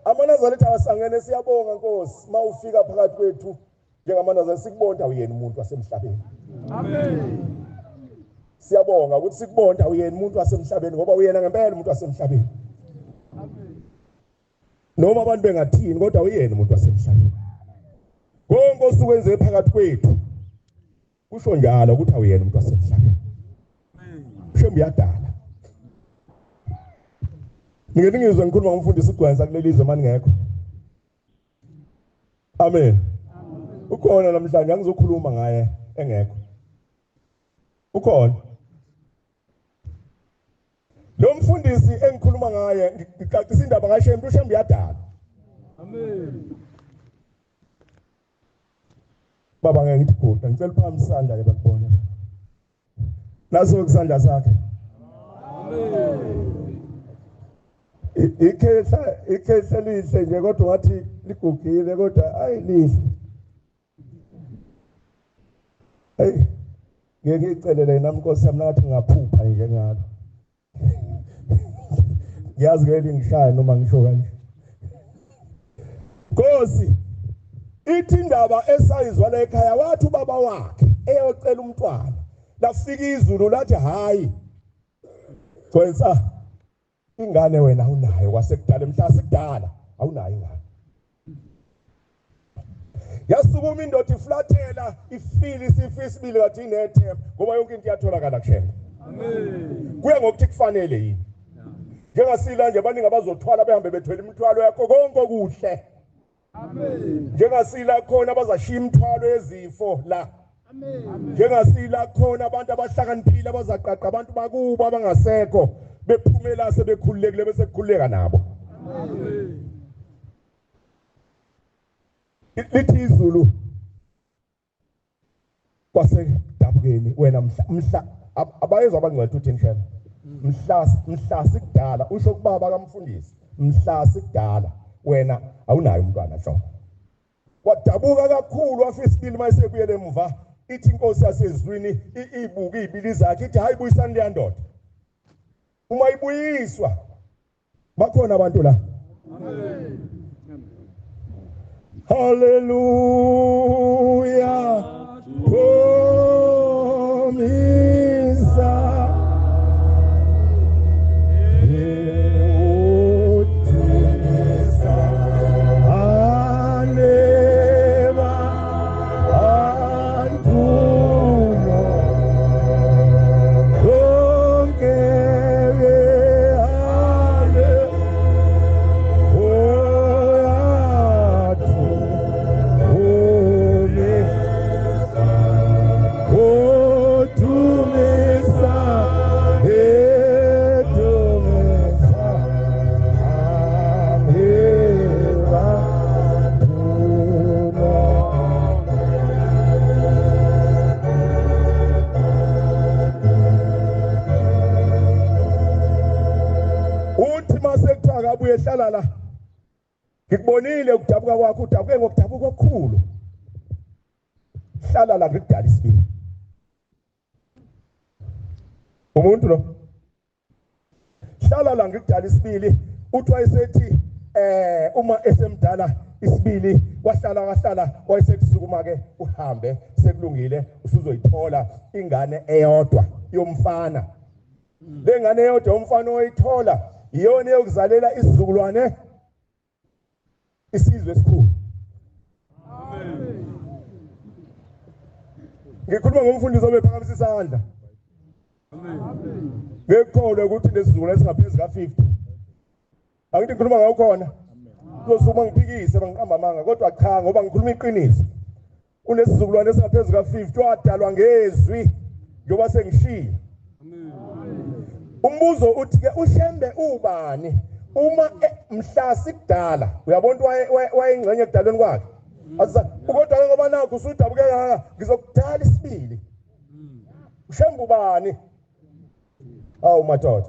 AmaNazaretha awasangene siyabonga Nkosi mawufika phakathi kwethu njengamaNazaretha sikubonda uyena umuntu wasemhlabeni. Amen. Siyabonga ukuthi sikubonda uyena umuntu wasemhlabeni ngoba uyena ngempela umuntu wasemhlabeni. Amen. Noma abantu bengathini kodwa uyena umuntu wasemhlabeni. Konke osukwenze phakathi kwethu kusho njalo ukuthi awuyena umuntu wasemhlabeni. Shem uyadala. Ngeke ngizwe ngikhuluma ngomfundisi uGwenza kuleli izwe manje ngekho. Amen. Ukhona namhlanje angizokhuluma ngaye engekho. Ukhona. Lo mfundisi engikhuluma ngaye ngicacisa indaba kaShem, uShem uyadala. Amen. Baba ngeke ngithi khona ngicela phambi isandla ke bakubona. Naso kusandla sakhe. Amen. Ikhehla lihle nje kodwa wathi ligugile kodwa ayilihle. Hey, ngeke ngicelele nami Nkosi yami nathi ngaphupha nje ngalo. Yazi ngeke ngishaya noma ngisho kanje. Nkosi ithi indaba esayizwa la ekhaya wathi ubaba wakhe eyocela umntwana. Lafika izulu lathi hayi. Gwenza ingane wena unayo kwasekudala mhla sikudala awunayo ingane. Yasukuma indoda iflathela ifile isifi isibili wathi inethemba ngoba yonke into iyatholakala kuShem. Amen. Kuya ngokuthi kufanele yini. Njengasila nje abaningi abazothwala behambe bethwele imithwalo yakho konke okuhle. Amen. Njengasila khona abazashiya imithwalo yezifo la. Amen. Njengasila khona abantu abahlakaniphile abazaqaqa abantu bakubo abangasekho bephumela sebekhululekile bese kukhuleka nabo. Amen. Lithi izulu kwasedabukeni wena mhla abayezwa abangcwele uthi Shem. Mhla sikudala usho kubaba kaMfundisi mhla sikudala wena awunayo umntwana shona. Wadabuka kakhulu wafisa isibili mayisebuyele emuva ithi inkosi yasezulwini ibuka izibili zakhe ithi hayi buyisani le ndoda. Uma ibuyiswa bakhona abantu la. Amen. Hallelujah. Promisa. Uyehlala la ngikubonile ukudabuka kwakho udabuke ngokudabuka okukhulu. Hlala la ngikudala isibili. Umuntu lo hlala la ngikudala isibili uthi wayesethi uma esemdala isibili wahlala wayesekusuka ke uhambe sekulungile usuzoyithola ingane eyodwa yomfana. Le ngane eyodwa yomfana oyithola iyona yokuzalela isizukulwane isizwe esikhulu. Amen. Ngikhuluma ngomfundisi obephakamisa isandla. Amen. Ngekholwe ukuthi lesizukulwane esingaphezulu ka50. Angithi ngikhuluma ngawo khona. Uzosuma ngiphikise bangiqamba amanga kodwa cha ngoba ngikhuluma iqiniso. Unesizukulwane esingaphezulu ka50 wadalwa ngezwi njoba sengishiya. Umbuzo uthi ke uShembe ubani uma mhlasi kudala uyabona wayengcenye ekudalweni kwakhe kodwa ngoba nakho usudabuke ngaka ngizokudala isibili ushemba ubani awu madoda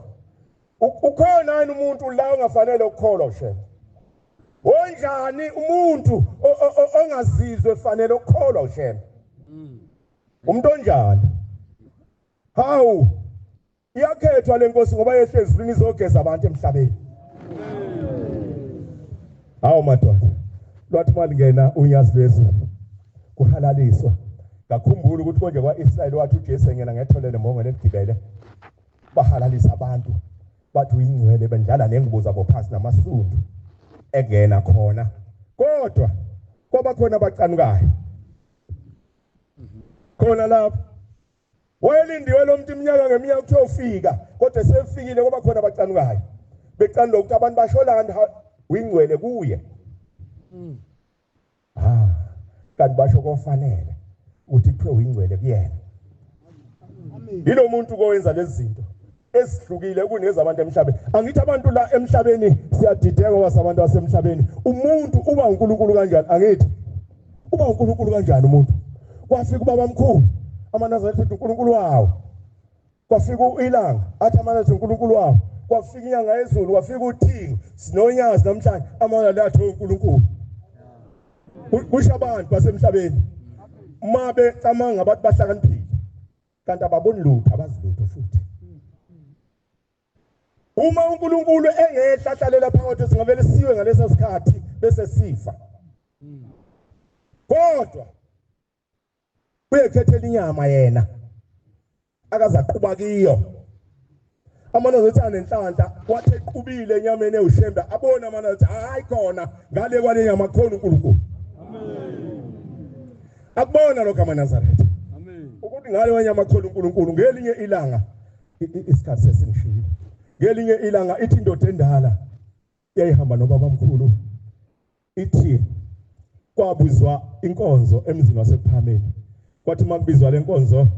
ukhona yini umuntu la ongafanele ukukholwa ushemba onjani umuntu ongazizwe efanele ukukholwa ushemba umuntu onjani hawu iyakhethwa lenkosi ngoba yehlezulwini izogeza abantu emhlabeni hawu madoda lwathi malingena unyazi lwezulu kuhalaliswa ngakhumbula ukuthi konje kwaIsrael wathi uJesu engena ngetholele mbongo leligibele bahalalisa abantu bathi uyingcwele bendlala nengubo zabo phansi namasundu engena khona kodwa kwaba khona abacanukayo khona lapho wayelindiwe lo muntu iminyaka ngeminyaka kuthiwa ufika kodwa sefikile kwaba khona abacanukayo becanula ukuthi abantu basholanda uyingcwele kuye kanti basho kofanele uthi kuthiwe uyingcwele kuyena yilo muntu kowenza lezi zinto esihlukile kunezabantu emhlabeni angithi abantu la emhlabeni siyadideka wasabantu basemhlabeni umuntu uba uNkulunkulu kanjani angithi uba uNkulunkulu kanjani umuntu kwafika ubaba mkhulu amanazareti uNkulunkulu wawo kwafika uIlanga athi amanazareti uNkulunkulu wawo kwafika inyanga yezulu kwafika uThingi sinonyazi namhlanje amanazareti athi uNkulunkulu kusho abantu basemhlabeni mabe camanga abantu bahlakaniphile kanti ababoni lutho abazilutho futhi uma uNkulunkulu engehla hlalela phakathi singavele siwe ngaleso sikhathi bese sifa kodwa uyekhethela inyama yena akazaqhuba kiyo amanazareti anenhlanhla wathi eqhubile enyameni ewushemba abona amanazareti hayi khona ngale kwale nyama khona uNkulunkulu akubona lokho amanazareti ukuthi ngale wenyama khona uNkulunkulu ngelinye ilanga isikhathi sesingishilo ngelinye ilanga ithi indoda endala yayihamba nobaba mkhulu ithi kwabuzwa inkonzo emzini wasephameni kwathi makubizwa lenkonzo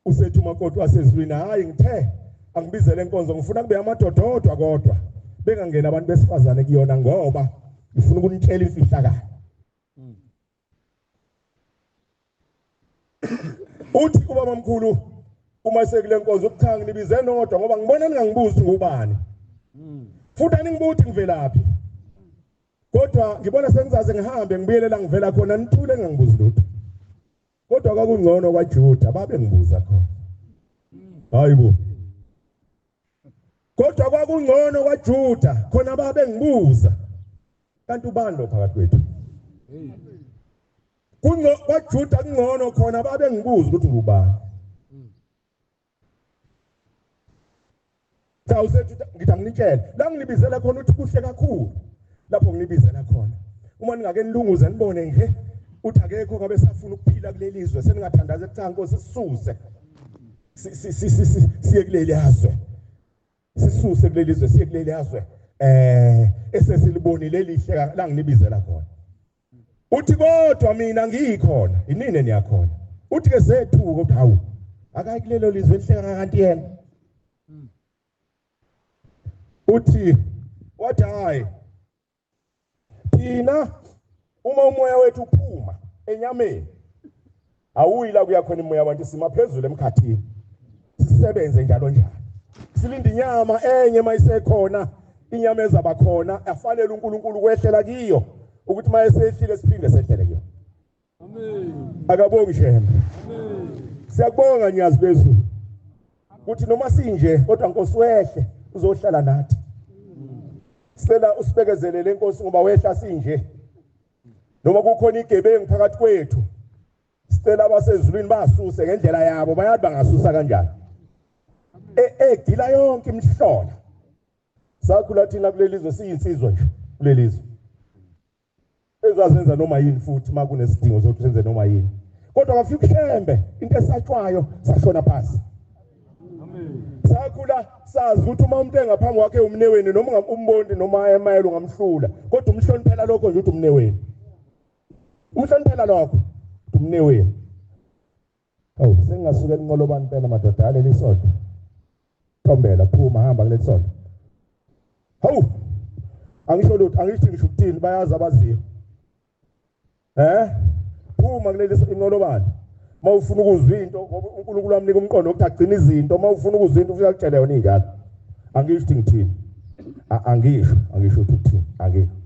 usethi umakoti wasezulwini hayi ngithe angibizele lenkonzo ngifuna kube amadoda odwa kodwa bengangena abantu besifazane kuyona ngoba ngifuna ukunitshela imfihlakalo uthi ubaba mkhulu uma sekule nkonzo ukukhanga nibize nodwa ngoba ngibona ningangibuzi ngubani futhi aningibuthi ngivelaphi kodwa ngibona sengizaze ngihambe ngibuyelela ngivela khona nithule ngingangibuzi lutho kodwa kwakungcono kwaJuda babe ngibuza khona hayibo kodwa kwakungcono kwaJuda khona babe ngibuza kanti ubani lo phakathi kwethu kwaJuda kungcono khona babe ngibuza ukuthi ngubani Sawusethi ngithi anginitshela la ngilibizela khona uthi kuhle kakhulu lapho ngilibizela khona uma ningake nilunguze nibone nje uthi akekho ngabe safuna ukuphila kuleli zwe seningathandaza ekuthanga Nkosi sisuse siye kuleli yazwe sisuse kuleli zwe siye kuleli yazwe esesilibonile lihle la ngilibizela khona uthi kodwa mina ngiyikhona inini niyakhona uthi ke zethuka ukuthi hawu akayi kulelo lizwe lihle kanti yena uthi wathi hayi thina uma umoya wethu uphuma enyameni awuyila kuyakhona umoya wabantu simaphezulu emkhathini sisebenze njalo njalo silinde inyama enye mayisekhona inyama ezabakhona afanele uNkulunkulu kwehlela kiyo ukuthi mayesehlile siphinde sehlele kiyo amen akabongi shembe amen siyabonga nyazi bezulu ukuthi noma sinje kodwa Nkosi wehle uzohlala nathi sicela usibekezelele Nkosi ngoba wehla sinje noma kukhona igebengu phakathi kwethu sicela abasezulwini basuse ngendlela yabo bayathi bangasusa kanjani egila yonke imihlola sakhula thina kulelizwe siyinsizwa nje kulelizwe ezazenza noma yini futhi makunesidingo zokuthi senze noma yini kodwa ngafika ushembe into esatshwayo sashona phansi amen sakhula sazi ukuthi uma umuntu engaphambi kwakhe umneweni noma ungambondi noma emayelo ungamhlula kodwa umhloniphela lokho nje ukuthi umneweni umhloniphela lokho umneweni awu sengasuke enqolobani phela madoda aleli sonto thombela phuma hamba kuleli sonto hawu angisho lutho angithi ngisho ukuthini bayazi abaziyo uma kuleli inqolobani mawufuna ukuzwa into ngoba uNkulunkulu amnika umqondo ukuthi agcina izinto mawufuna ukuzwa into ufika kutshela yona injalo angisho ngithini angisho ukuthini angisho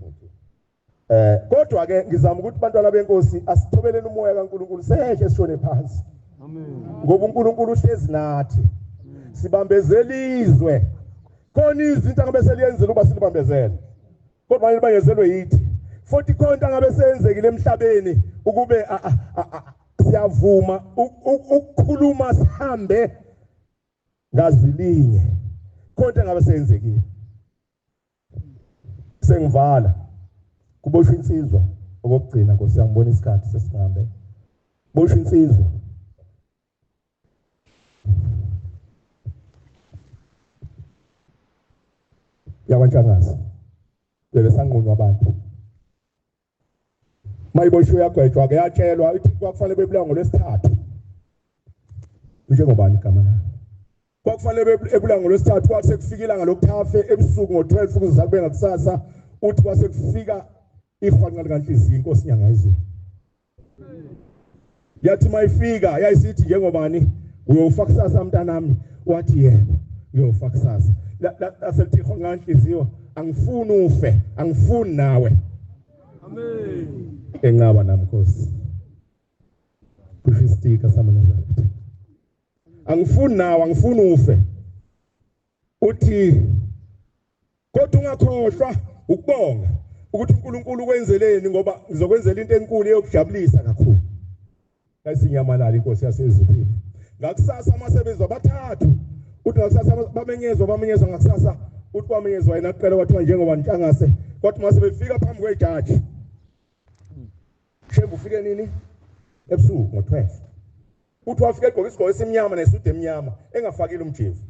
kodwa ke ngizama ukuthi bantwana benkosi asithobeleni umoya kaNkulunkulu seshe sishone phansi amen ngoba uNkulunkulu uhlezi nathi sibambezelizwe khona izinto angabe seliyenzile uba silibambezele kodwa manje bangezelwe yithi futhi konke angabe senzekile emhlabeni ukube siyavuma ukukhuluma sihambe ngazilinye konke angabe senzekile sengivala kuboshwa insizwa okugcina Nkosi yangibona isikhathi sesihambe boshwa insizwa yabantshangazi bebesanqunywa abantu mayiboshwe yagwetshwa ke yatshelwa ithi kwakufanele bebulawa ngolwesithathu njengobani igama la kwakufanele ebulawa ngolwesithathu kwathi sekufikile ngalokuthafe ebusuku ngo12 ukuze kube ngakusasa uthi kwase kufika ihwanqa likaNhliziyo inkosi nyanga izulu yathi mayifika yayisithi njengobani uyofa kusasa mntanami wathi yebo uyofa kusasa asethi ihwanqa likaNhliziyo angifuni ufe angifuni nawe amen enqaba namkhosi kushistika samana angifuni nawe angifuni ufe uthi kodwa ungakhohlwa ukubonga ukuthi uNkulunkulu ukwenzeleni ngoba ngizokwenzela into enkulu eyokujabulisa kakhulu kayisinyamalala inkosi yasezulwini ngakusasa amasebenzi abathathu uthi ngakusasa bamenyezwa ngakusasa uthi wamenyezwa yena aqala wathiwa njengoba ntshangase kodwa mase befika phambi kwejaji shembu ufike nini ebusuku ngo12 uthi wafika egqoka isigqoko esimnyama nesudu emnyama engafakile umjevu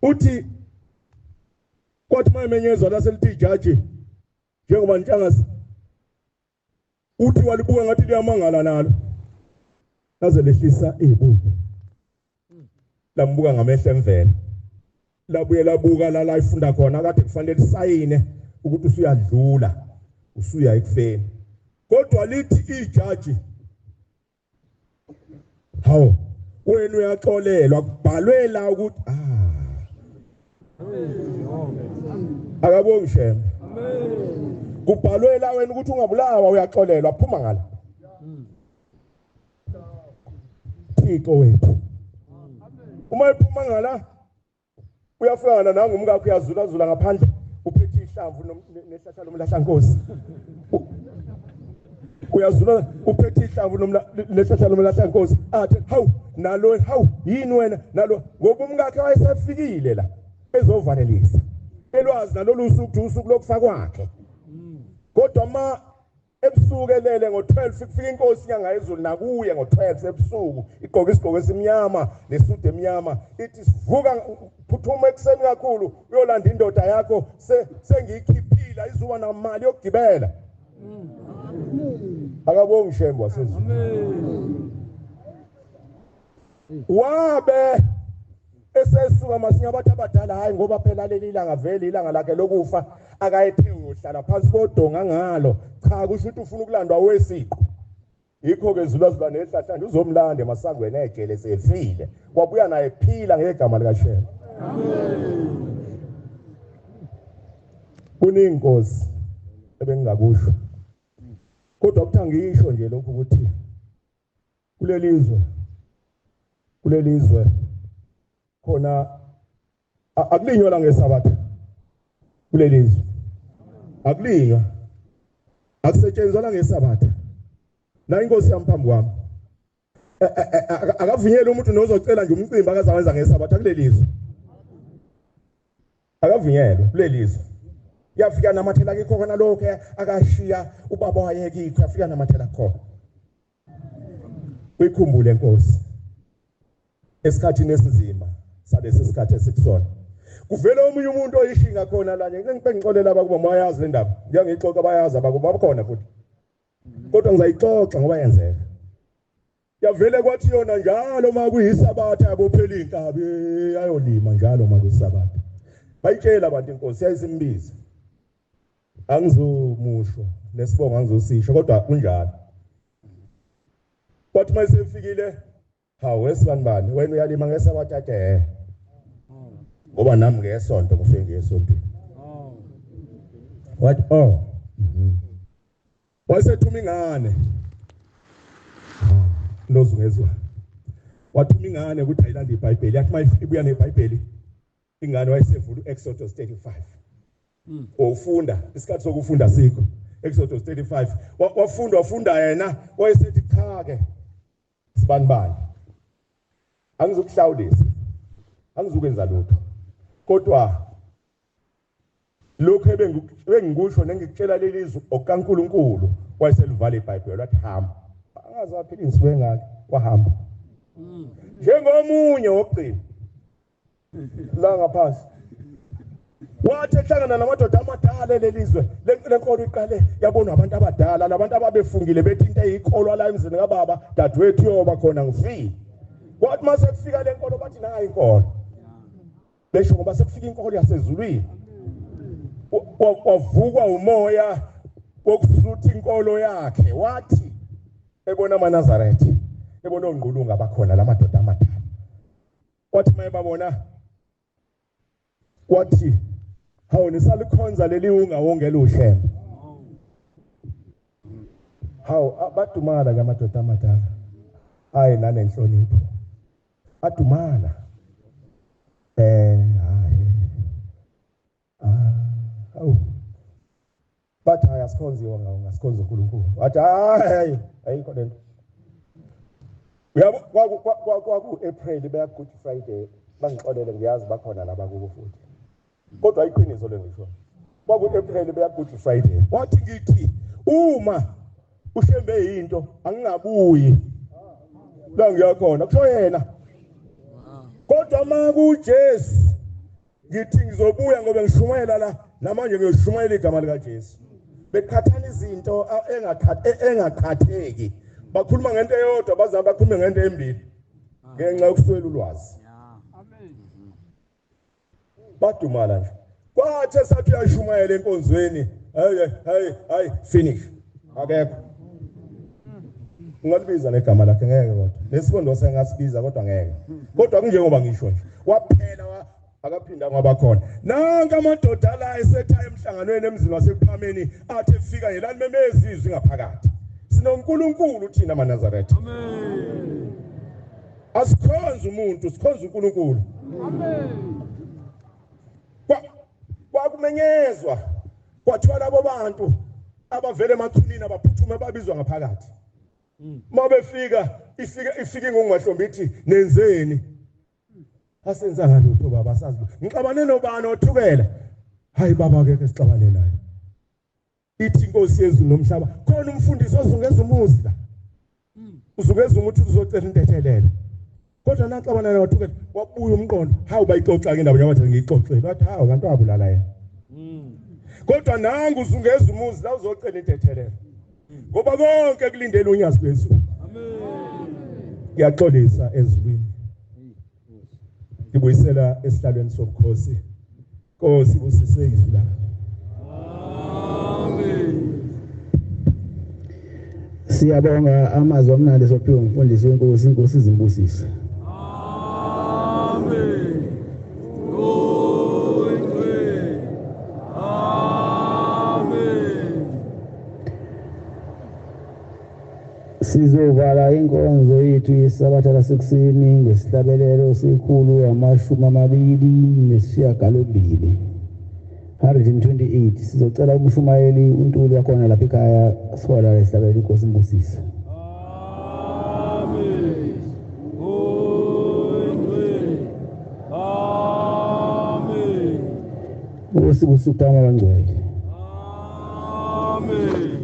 uthi kodwa mayemenyezwa laselithi ijaji njengoba ntshangase uthi walibuka ngathi liyamangala nalo laze lehlisa ibuku lambuka ngamehlo emvelo labuye labuka la ifunda khona kade kufanele lisayine ukuthi usuyadlula usuya ekufeni kodwa lithi ijaji hawo wena uyaxolelwa kubhalwe la ukuthi akabongi shem amen kubhalwe la wena ukuthi ungabulawa uyaxolelwa phuma ngala Thixo wethu uma iphuma ngala uyafana nangumkakho uyazulazula ngaphandle uphethe ihlamvu nehlahla lomlahla Nkosi uyazula uphethe ihlamvu nehlahla lomlahla Nkosi athi hawu nalo hawu yini wena nalo ngoba umkakhe wayesefikile la ezovalelisa elwazi nalolu usuku lokufaka kwakhe kodwa ma ebusukelele ngo12 kufika inkosi nyanga yezulu nakuye ngo12 ebusuku igqoka isigqoko esimnyama nesudu emnyama ithi sivuka phuthuma ekseni kakhulu uyolanda indoda yakho sengikhiphila izuba namali yokugibela akabongi shembu wasezulu amen wabe esesuka masinya abantu abadala hayi ngoba phela leli ilanga vele ilanga lakhe lokufa akayethenga uhlala phansi kodonga ngalo cha kusho ukuthi ufuna ukulandwa wesiqo yikho ke zulazula nehlahla uzomlanda emasangweni egele sefile kwabuya naye phila ngegama lika Shembu amen kuninkosi ebengingakusho kodwa kuthi ngisho nje lokho ukuthi kulelizwe khona akulinywa la ngesabatha kulelizwe akulinywa akusetshenzwa la ngesabatha na inkosi yamphambi kwami akavunyelwe umuntu nozocela nje umcimbi akazawenza ngesabatha kulelizwe akavunyelwe kulelizwe yafika namathela kikho khona lokho akashiya ubaba wayekikho yafika namathela khona uyikhumbule Nkosi esikhathini esizima salesi sikhathi esikusona kuvela omunye umuntu oyishinga khona la ngixolela abakuba mayazi le ndaba ngiyangixoxa bayazi abakuba bakhona futhi kodwa ngizayixoxa ngoba yenzeka yavele kwathi yona njalo makuyisabatha yabophela inkabi ayolima njalo makuyisabatha bayitshela abantu inkosi yayisimbiza angizomusho nesibongo angizosisho kodwa kunjalo kwathi mase efikile hawu wesibanibani wena uyalima ngesabathathe ngoba nami ngesonto kufike ngesonto what wasethuma ingane nozungezwa wathuma ingane ukuthi ayilanda iBhayibheli yathi mayibuya neBhayibheli ingane wayesevula uExodus 35 ufunda isikhathi sokufunda sikho Exodus 35 wafunda yena wayesethi cha ke sibanibani angizokuhlawulisa angizukwenza lutho kodwa lokho ebengikusho nengikutshela lelizwe okaNkuluNkulu wayeselivala iBhayibheli wathi hamba angazi waphilisiwe ngakho wahamba njengomunye wogcina la ngaphansi wathi ehlangana namadoda amadala lelizwe lenkolo iqale yabona abantu abadala labantu ababefungile bethi into eyikholwa la emzini kababa dadewethu yoba khona ngifile kwathi mase kufika lenkolo bathi nayi inkolo besho ngoba sekufika inkolo yasezulwini wavukwa umoya wokusutha inkolo yakhe wathi ebona amaNazaretha ebona ongqulunga bakhona lamadoda amadala wathi mayebabona wathi hawu nisalikhonza leli unga wongela uhlembe hawu abadumala ngamadoda amadala hayi nanenhlonipho adumala hawu bathi ayasikhonziwa ngawo ngasikhonza uNkulunkulu wathi hayi ayikho lento uyabo kwaku April beya Good Friday bangixolele ngiyazi bakhona laba kubo futhi kodwa iqiniso lengisho kwaku April beya Good Friday wathi ngithi uma ushembe into angingabuyi la ngiyakhona kusho yena kodwa maku Jesu ngithi ngizobuya ngoba ngishumayela la namanje ngiyoshumayela igama lika Jesu bekhathana izinto engakhatheki bakhuluma ngento eyodwa bazama bakhulume ngento embili ngenxa yokuswela ulwazi amen badumala nje kwathi esathi uyashumayela enkonzweni hayi finish akekho ungalibiza negama lakhe ngeke kodwa lesifundo sengasibiza kodwa ngeke kodwa kunjengoba ngisho nje waphela akaphinda ngabakhona nanka amadoda la esetha emhlanganweni emzini wasephameni athi efika yelani memezizwe ngaphakathi sinoNkulunkulu thina amaNazaretha amen asikhonza umuntu sikhonza uNkulunkulu amen kwakumenyezwa kwathiwa labo bantu abavele emathunini abaphuthuma babizwa ngaphakathi mabefika ifike ngongwahlombe ithi nenzeni asenza ngalutho baba sazi ngixabane nobani othukela hayi baba ke sixabane naye ithi inkosi yezulu nomhlaba khona umfundisi ozungeza umuzi la uzungeza umuthi uzocela intethelelo kodwa naxabana naye othukela wabuya umqondo hawu bayixoxa ke indaba yabathi ngiyixoxele wathi hawu kanti wabulala yena kodwa nangu uzungeza umuzi la uzocela intethelelo ngoba konke kulindele unyazi lwezulu amen ngiyaxolisa ezulwini ngibuyisela esihlalweni sobukhosi Nkosi busise izwi amen siyabonga amazwi amnandi sophiwe ngumfundisi wenkosi inkosi izimbusise amen sizovala inkonzo yethu yesabatha lasekuseni ngesihlabelelo sikhulu amashumi amabili nesishiyagalombili 128 sizocela umshumayeli uNtuli yakhona lapha ekhaya sihola isihlabelelo inkosi imbusise amen amen usibusutama kangcwele amen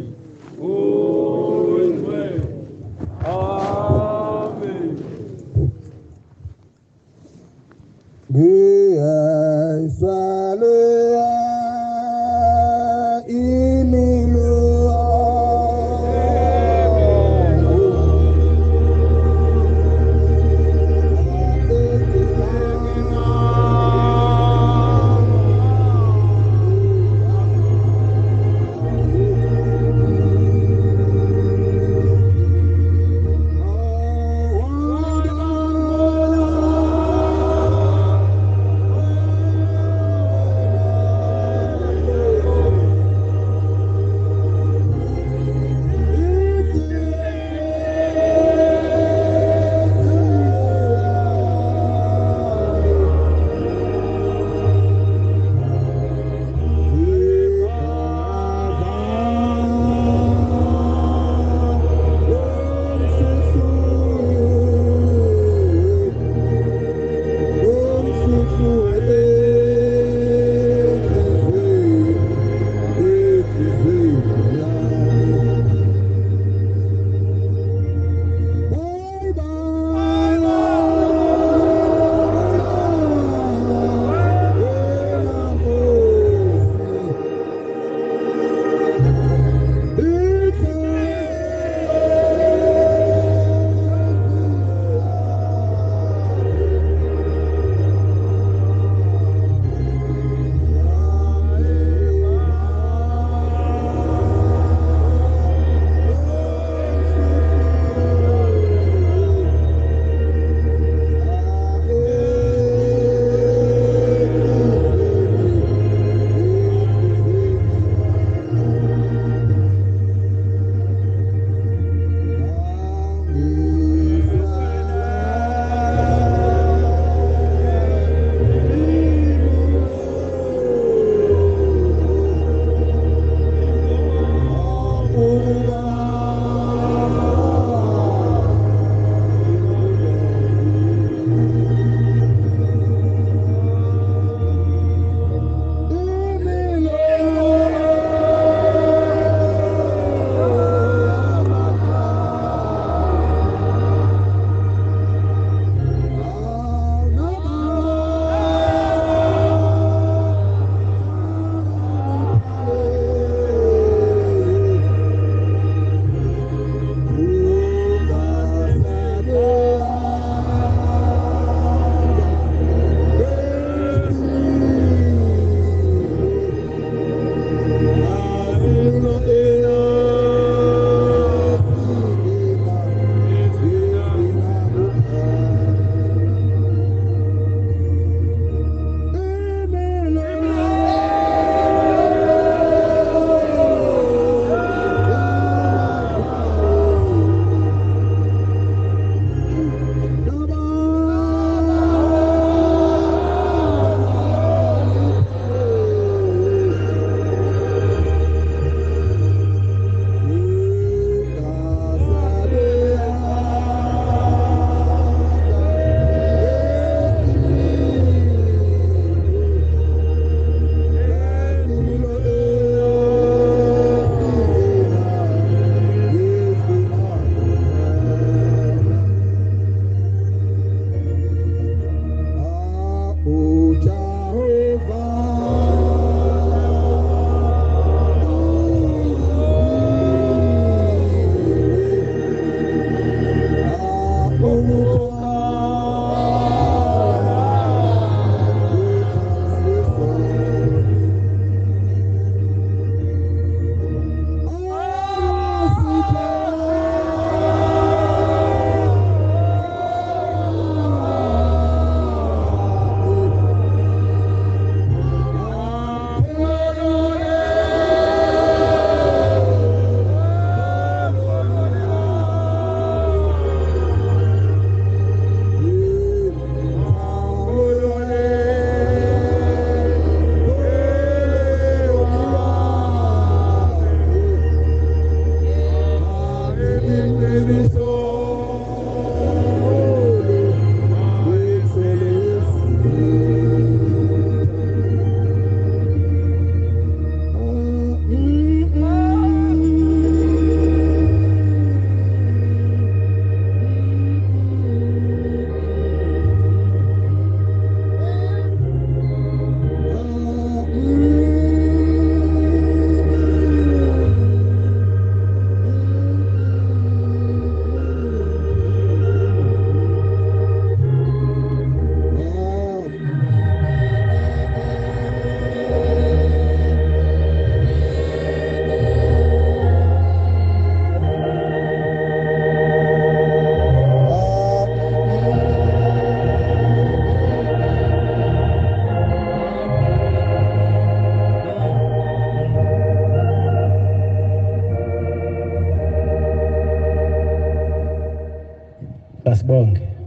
Asibonge.